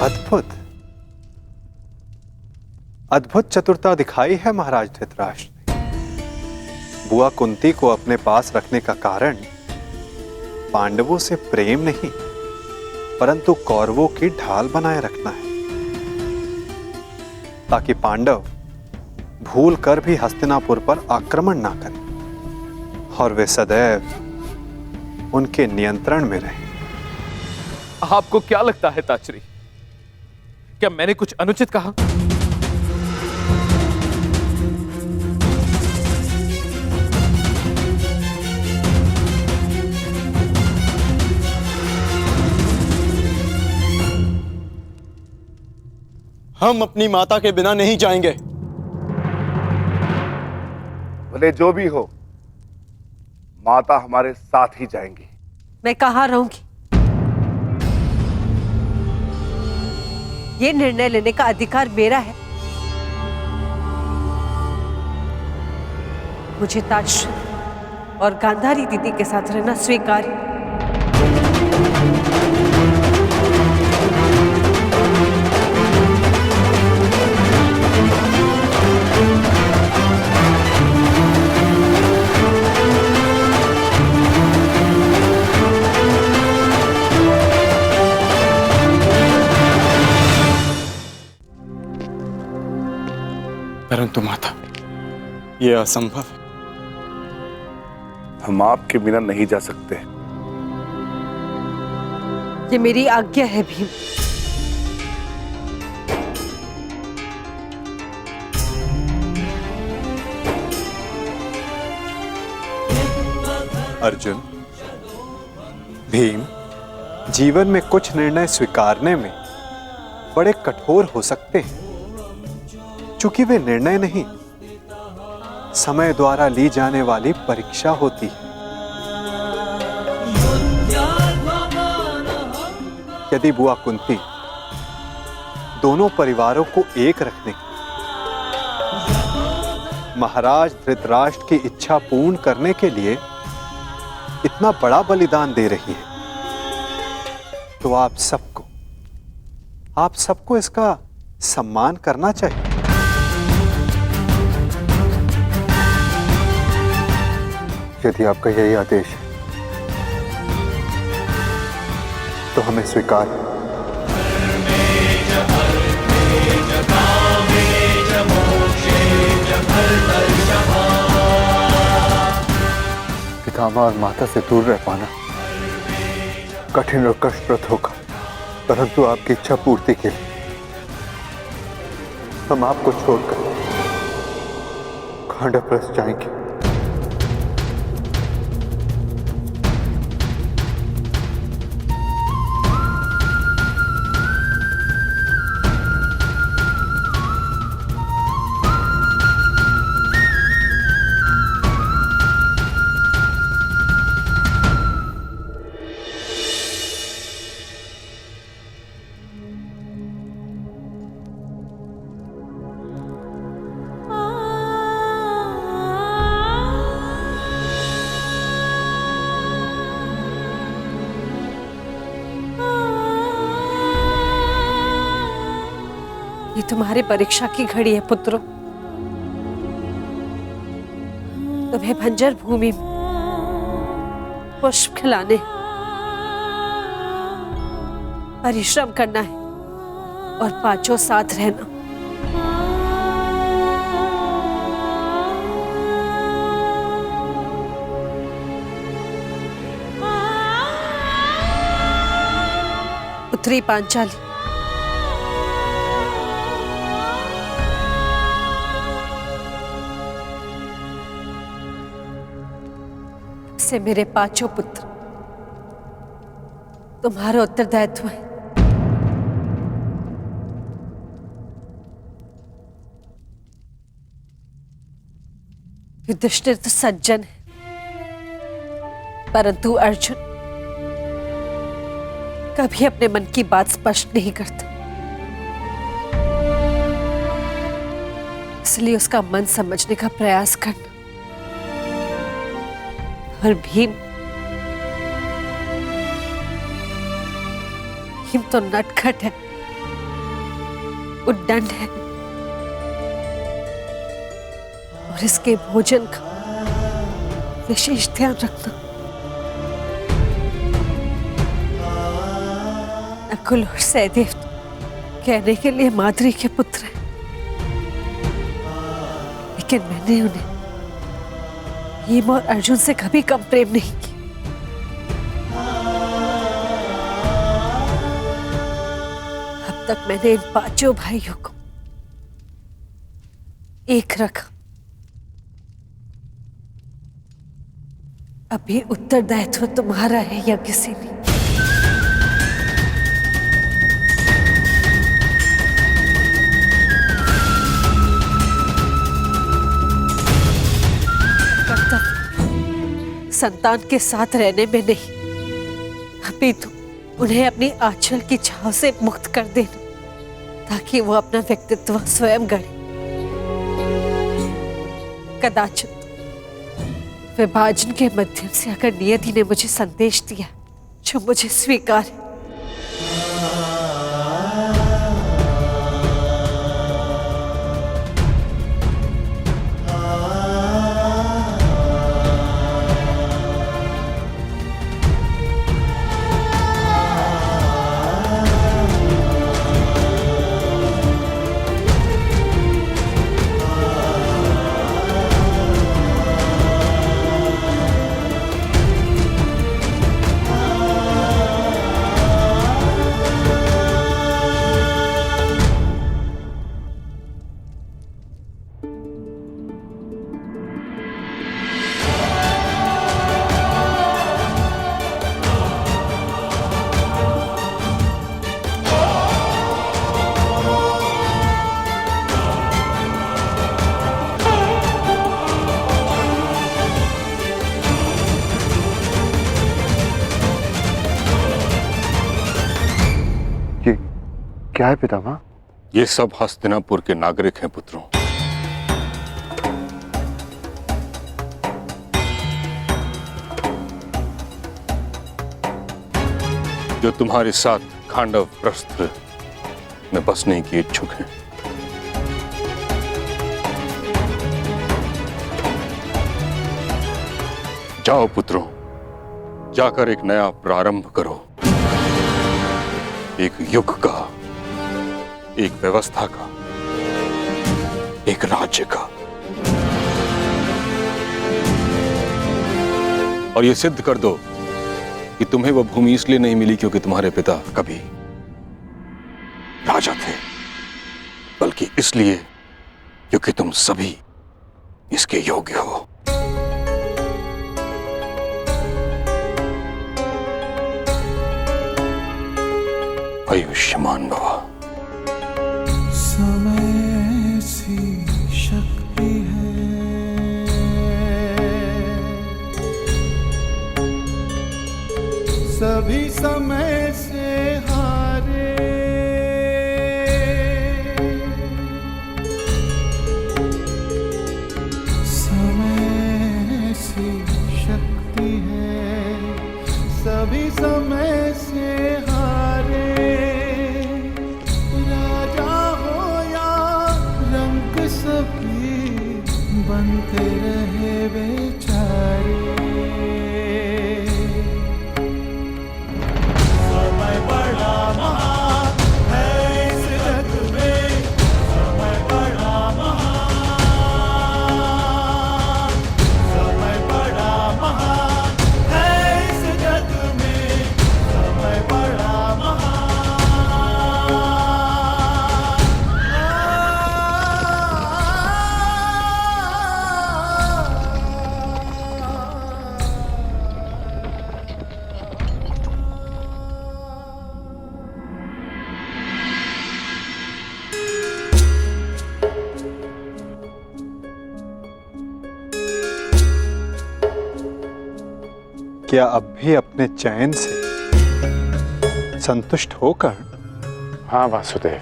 अद्भुत अद्भुत चतुरता दिखाई है महाराज धृतराष्ट्र ने। बुआ कुंती को अपने पास रखने का कारण पांडवों से प्रेम नहीं, परंतु कौरवों की ढाल बनाए रखना है, ताकि पांडव भूल कर भी हस्तिनापुर पर आक्रमण ना करें और वे सदैव उनके नियंत्रण में रहें। आपको क्या लगता है ताचरी, क्या मैंने कुछ अनुचित कहा? हम अपनी माता के बिना नहीं जाएंगे। भले जो भी हो, माता हमारे साथ ही जाएंगी। मैं कहाँ रहूंगी? ये निर्णय लेने का अधिकार मेरा है। मुझे ताजश्री और गांधारी दीदी के साथ रहना स्वीकार है। परंतु माता, यह असंभव है। हम आपके बिना नहीं जा सकते। ये मेरी आज्ञा है भीम। अर्जुन, भीम जीवन में कुछ निर्णय स्वीकारने में बड़े कठोर हो सकते हैं, चूंकि वे निर्णय नहीं, समय द्वारा ली जाने वाली परीक्षा होती है। यदि बुआ कुंती दोनों परिवारों को एक रखने, महाराज धृतराष्ट्र की इच्छा पूर्ण करने के लिए इतना बड़ा बलिदान दे रही है, तो आप सबको इसका सम्मान करना चाहिए। यदि आपका यही आदेश है तो हमें स्वीकार है। पितामह और माता से दूर रह पाना कठिन और कष्टप्रद होगा, परंतु आपकी इच्छा पूर्ति के लिए हम आपको छोड़कर खांडवप्रस्थ जाएंगे। ये तुम्हारी परीक्षा की घड़ी है पुत्रों। तुम्हें बंजर भूमि में पुष्प खिलाने, परिश्रम करना है और पांचों साथ रहना। पुत्री पांचाली। से मेरे 5 पुत्र तुम्हारा उत्तरदायित्व है। युधिष्ठिर तो सज्जन है, परंतु अर्जुन कभी अपने मन की बात स्पष्ट नहीं करता, इसलिए उसका मन समझने का प्रयास करना। और भीम तो नटखट है, उद्दंड है और इसके भोजन का विशेष ध्यान रखना। नकुल और सहदेव तो कहने के लिए माद्री के पुत्र हैं, लेकिन मैंने उन्हें भीम और अर्जुन से कभी कम प्रेम नहीं किया। अब तक मैंने इन 5 भाइयों को एक रखा, अभी उत्तरदायित्व तुम्हारा है या किसी ने। संतान के साथ रहने में नहीं, अभी तो उन्हें अपनी आंचल की छाव से मुक्त कर देना, ताकि वो अपना व्यक्तित्व स्वयं गढ़े। कदाचित विभाजन के माध्यम से अगर नियति ने मुझे संदेश दिया जो मुझे स्वीकार है, क्या है पितामह? ये सब हस्तिनापुर के नागरिक हैं पुत्रों। जो तुम्हारे साथ खांडव प्रस्थ में बसने की इच्छुक हैं। जाओ पुत्रों, जाकर एक नया प्रारंभ करो, एक युग का, एक व्यवस्था का, एक राज्य का। और ये सिद्ध कर दो कि तुम्हें वह भूमि इसलिए नहीं मिली क्योंकि तुम्हारे पिता कभी राजा थे, बल्कि इसलिए क्योंकि तुम सभी इसके योग्य हो। आयुष्मान भव। समय सी शक्ति है, सभी समय से हारे, समय सी शक्ति है, सभी समय से हारे, बनते रहे बेचारे। क्या अब भी अपने चैन से संतुष्ट हो कर्ण? हाँ वासुदेव,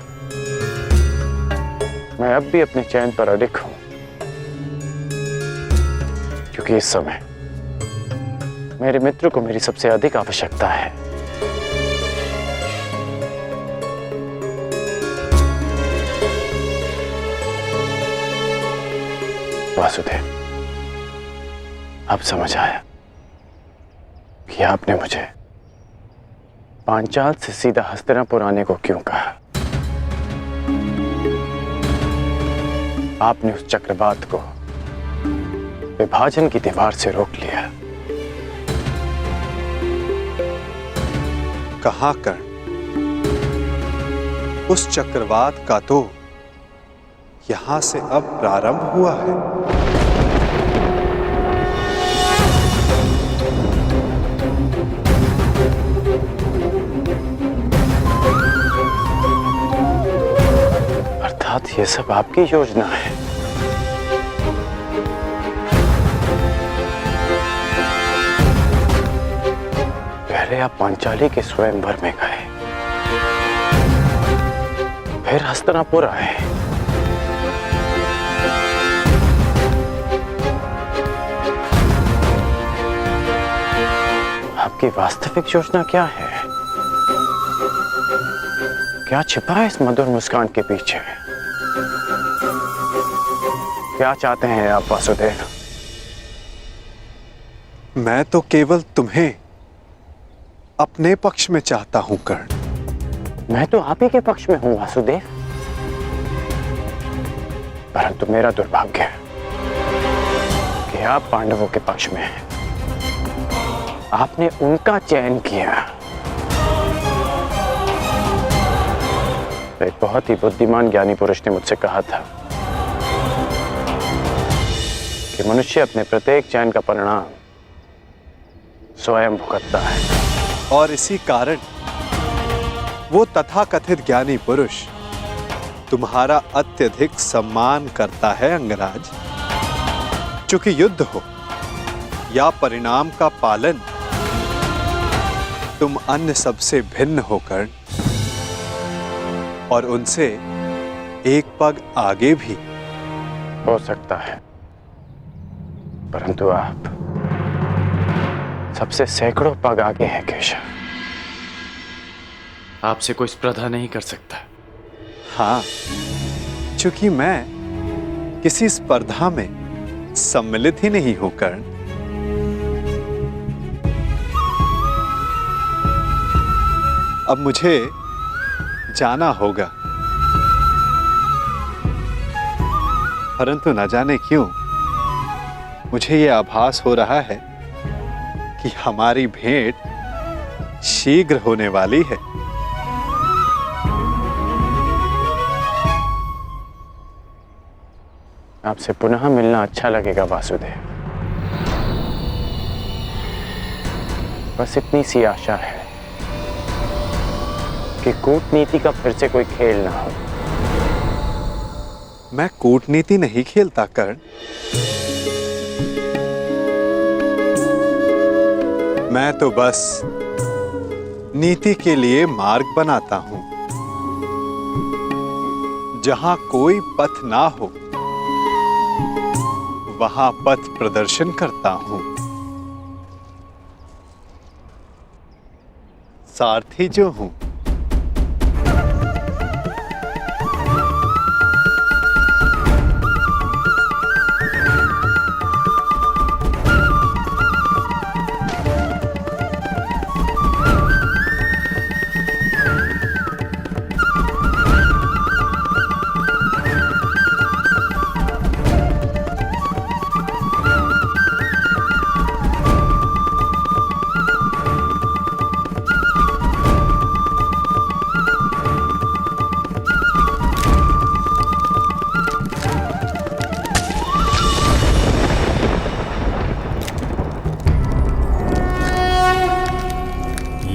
मैं अब भी अपने चैन पर अडिग हूं, क्योंकि इस समय मेरे मित्र को मेरी सबसे अधिक आवश्यकता है। वासुदेव, अब समझ आया कि आपने मुझे पांचाल से सीधा हस्तिनापुर आने को क्यों कहा। आपने उस चक्रवात को विभाजन की दीवार से रोक लिया। कहां कर्ण? उस चक्रवात का तो यहां से अब प्रारंभ हुआ है। अर्थात ये सब आपकी योजना है। पहले आप पांचाली के स्वयंवर में गए, फिर हस्तिनापुर आए, आपकी वास्तविक योजना क्या है? क्या छिपा है इस मधुर मुस्कान के पीछे? क्या चाहते हैं आप वासुदेव? मैं तो केवल तुम्हें अपने पक्ष में चाहता हूं कर्ण। मैं तो आप ही के पक्ष में हूं वासुदेव, परंतु मेरा दुर्भाग्य है कि आप पांडवों के पक्ष में हैं। आपने उनका चयन किया। एक बहुत ही बुद्धिमान ज्ञानी पुरुष ने मुझसे कहा था कि मनुष्य अपने प्रत्येक चयन का परिणाम स्वयं भुगतता है। और इसी कारण वो तथाकथित ज्ञानी पुरुष तुम्हारा अत्यधिक सम्मान करता है अंगराज। चूंकि युद्ध हो या परिणाम का पालन, तुम अन्य सबसे भिन्न होकर और उनसे एक पग आगे भी। हो सकता है, परंतु आप सबसे सैकड़ों पग आगे हैं केशव। आपसे कोई स्पर्धा नहीं कर सकता। हाँ, चूंकि मैं किसी स्पर्धा में सम्मिलित ही नहीं होकर अब मुझे जाना होगा। परंतु न जाने क्यों मुझे यह आभास हो रहा है कि हमारी भेंट शीघ्र होने वाली है। आपसे पुनः मिलना अच्छा लगेगा वासुदेव। बस इतनी सी आशा है कि कूटनीति का फिर से कोई खेल ना हो। मैं कूटनीति नहीं खेलता कर्ण। मैं तो बस नीति के लिए मार्ग बनाता हूं। जहां कोई पथ ना हो वहां पथ प्रदर्शन करता हूं। सारथी जो हूं।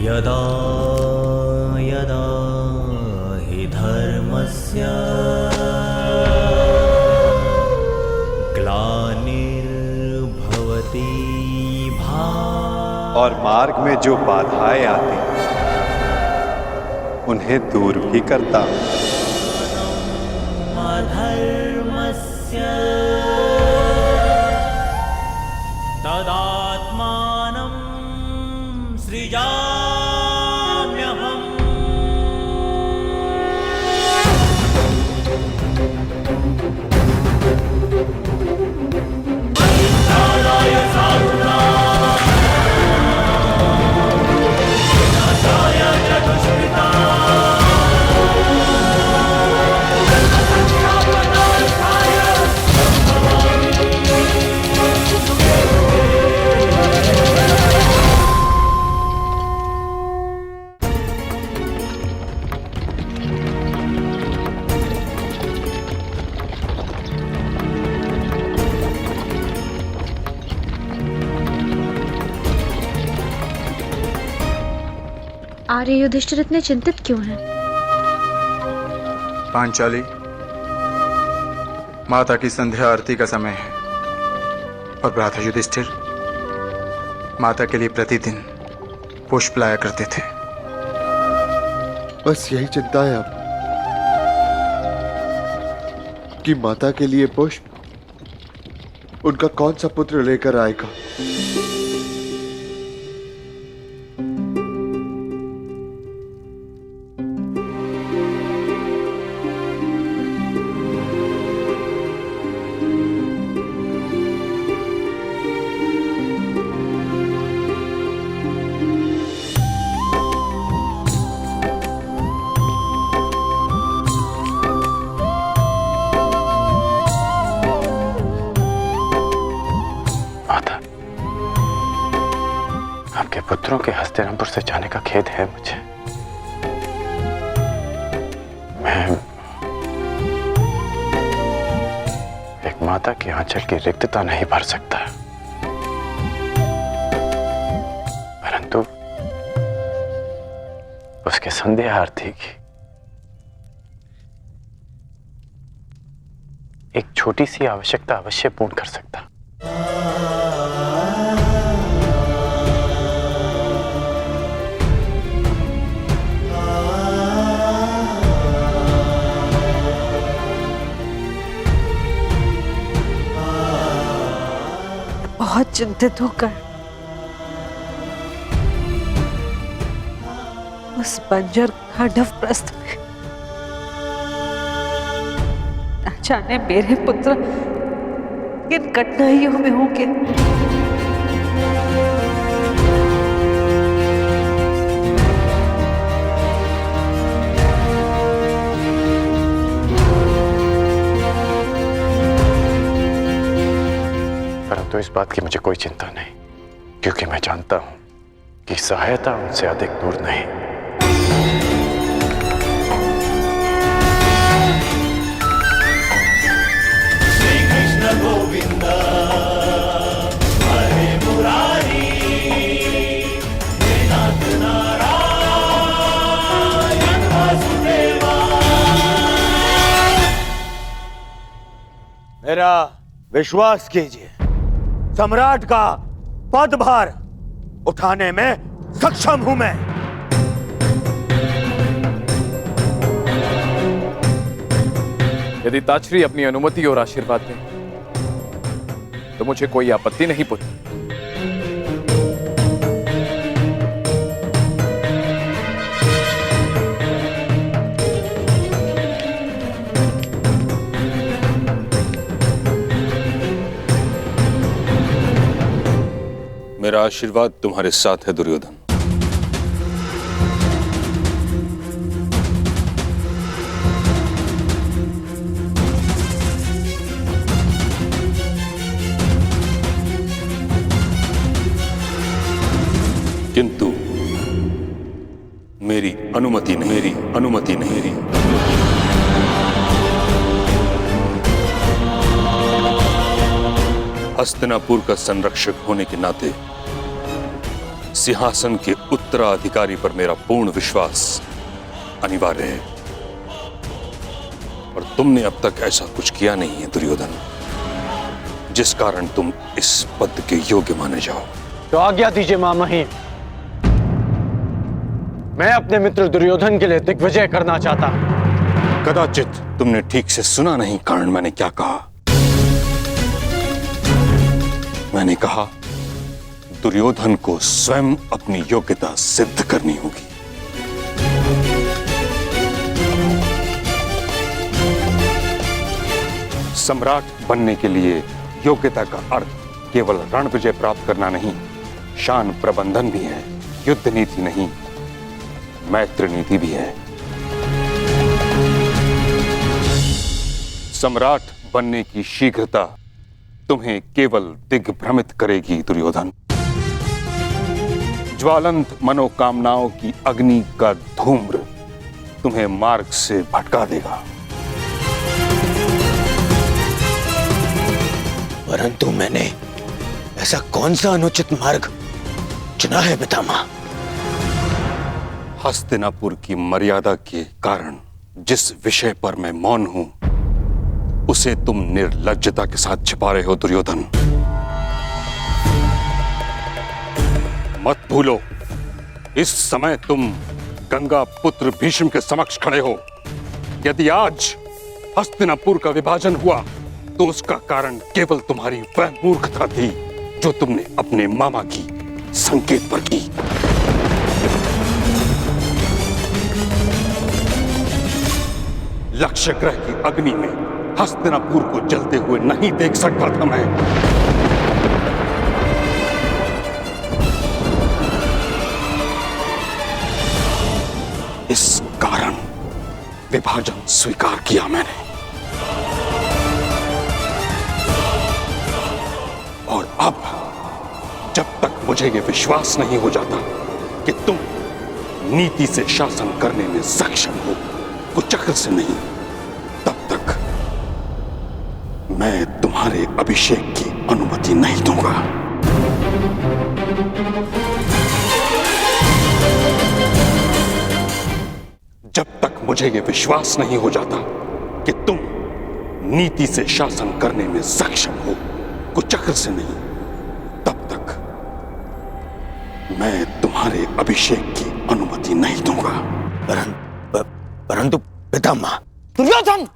यदा यदा हि धर्मस्य ग्लानिर्भवति भारत और मार्ग में जो बाधाएं आती उन्हें दूर भी करता हूं। अधर्मस्य तदात्मानं सृजाम्यहम्। परित्राणाय साधूनां विनाशाय च दुष्कृतां। आर्य युधिष्ठिर इतने चिंतित क्यों हैं? पांचाली, माता की संध्या आरती का समय है और भ्राता युधिष्ठिर माता के लिए प्रतिदिन पुष्प लाया करते थे। बस यही चिंता है अब कि माता के लिए पुष्प उनका कौन सा पुत्र लेकर आएगा। पुत्रों के हस्तिनापुर से जाने का खेद है मुझे। मैं एक माता की आंचल की रिक्तता नहीं भर सकता, परंतु उसके संध्या आरती की एक छोटी सी आवश्यकता अवश्य पूर्ण कर सकता। बहुत चिंतित होकर उस बंजर खांडव प्रस्थ में न जाने मेरे पुत्र किन कठिनाइयों में होंगे। तो इस बात की मुझे कोई चिंता नहीं, क्योंकि मैं जानता हूं कि सहायता उनसे अधिक दूर नहीं। श्री कृष्ण गोविंद हरे मुरारी, हे नाथ नारायण वासुदेवा। मेरा विश्वास कीजिए, सम्राट का पदभार उठाने में सक्षम हूं मैं। यदि ताचरी अपनी अनुमति और आशीर्वाद दे तो मुझे कोई आपत्ति नहीं पुत्र। मेरा आशीर्वाद तुम्हारे साथ है दुर्योधन। किंतु मेरी अनुमति नहीं। हस्तिनापुर का संरक्षक होने के नाते सिंहासन के उत्तराधिकारी पर मेरा पूर्ण विश्वास अनिवार्य है, और तुमने अब तक ऐसा कुछ किया नहीं है दुर्योधन, जिस कारण तुम इस पद के योग्य माने जाओ। तो आज्ञा दीजिए महामहिम। मैं अपने मित्र दुर्योधन के लिए दिग्विजय करना चाहता हूं। कदाचित तुमने ठीक से सुना नहीं कारण मैंने क्या कहा। मैंने कहा दुर्योधन को स्वयं अपनी योग्यता सिद्ध करनी होगी। सम्राट बनने के लिए योग्यता का अर्थ केवल रण विजय प्राप्त करना नहीं, शान प्रबंधन भी है। युद्ध नीति नहीं, मैत्र नीति भी है। सम्राट बनने की शीघ्रता तुम्हें केवल दिग्भ्रमित करेगी दुर्योधन। ज्वालंत मनोकामनाओं की अग्नि का धूम्र तुम्हें मार्ग से भटका देगा। परंतु मैंने ऐसा कौन सा अनुचित मार्ग चुना है पितामह? हस्तिनापुर की मर्यादा के कारण जिस विषय पर मैं मौन हूं, उसे तुम निर्लज्जता के साथ छिपा रहे हो दुर्योधन। मत भूलो, इस समय तुम गंगा पुत्र भीष्म के समक्ष खड़े हो। यदि आज हस्तिनापुर का विभाजन हुआ तो उसका कारण केवल तुम्हारी वह मूर्खता थी जो तुमने अपने मामा की संकेत पर की। लक्ष्य ग्रह की अग्नि में हस्तिनापुर को जलते हुए नहीं देख सकता था मैं। इस कारण विभाजन स्वीकार किया मैंने। और अब जब तक मुझे यह विश्वास नहीं हो जाता कि तुम नीति से शासन करने में सक्षम हो, कुचक्र से नहीं, तब तक मैं तुम्हारे अभिषेक की अनुमति नहीं दूंगा। जब तक मुझे यह विश्वास नहीं हो जाता कि तुम नीति से शासन करने में सक्षम हो, कुचक्र से नहीं, तब तक मैं तुम्हारे अभिषेक की अनुमति नहीं दूंगा। परंतु पितामह। दुर्योधन,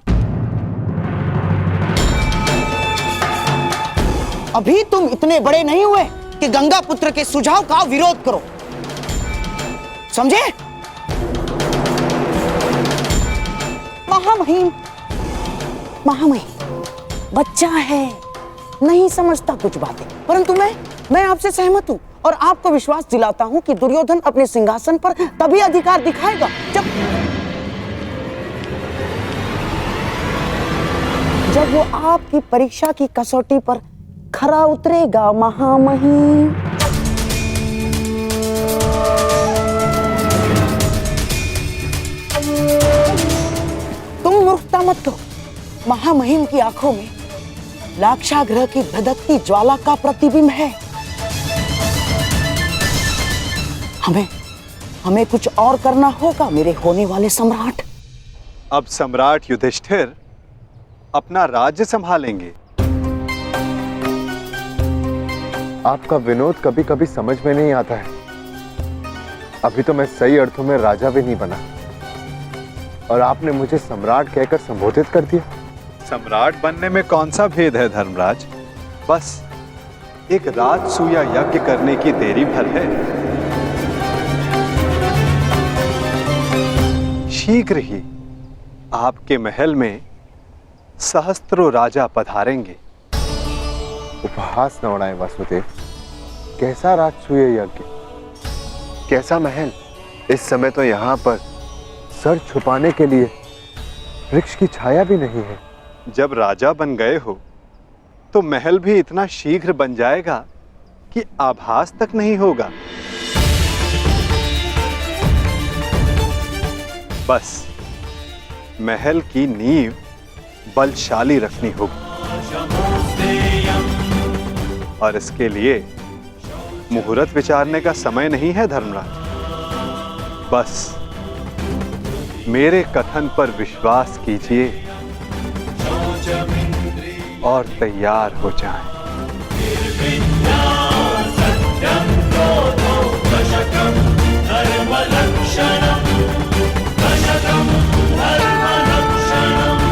अभी तुम इतने बड़े नहीं हुए कि गंगा पुत्र के सुझाव का विरोध करो, समझे? महामहिम, बच्चा है, नहीं समझता कुछ बातें, परंतु मैं आपसे सहमत हूं और आपको विश्वास दिलाता हूं कि दुर्योधन अपने सिंहासन पर तभी अधिकार दिखाएगा जब वो आपकी परीक्षा की कसौटी पर खरा उतरेगा। महामहिम, तुम मूर्खता मत करो। महामहिम की आंखों में लाक्षागृह की धधकती ज्वाला का प्रतिबिंब है। हमें कुछ और करना होगा मेरे होने वाले सम्राट। अब सम्राट युधिष्ठिर अपना राज्य संभालेंगे। आपका विनोद कभी कभी समझ में नहीं आता है। अभी तो मैं सही अर्थों में राजा भी नहीं बना और आपने मुझे सम्राट कहकर संबोधित कर दिया। सम्राट बनने में कौन सा भेद है धर्मराज? बस एक राजसूया यज्ञ करने की देरी भर है। शीघ्र ही आपके महल में सहस्त्रों राजा पधारेंगे। उपहास न उड़ाए वासुदेव। कैसा राजसूय यज्ञ, कैसा महल? इस समय तो यहाँ पर सर छुपाने के लिए वृक्ष की छाया भी नहीं है। जब राजा बन गए हो तो महल भी इतना शीघ्र बन जाएगा कि आभास तक नहीं होगा। बस महल की नींव बलशाली रखनी होगी और इसके लिए मुहूर्त विचारने का समय नहीं है धर्मराज। बस मेरे कथन पर विश्वास कीजिए और तैयार हो जाएं। दशकं धर्मलक्षणं दशकं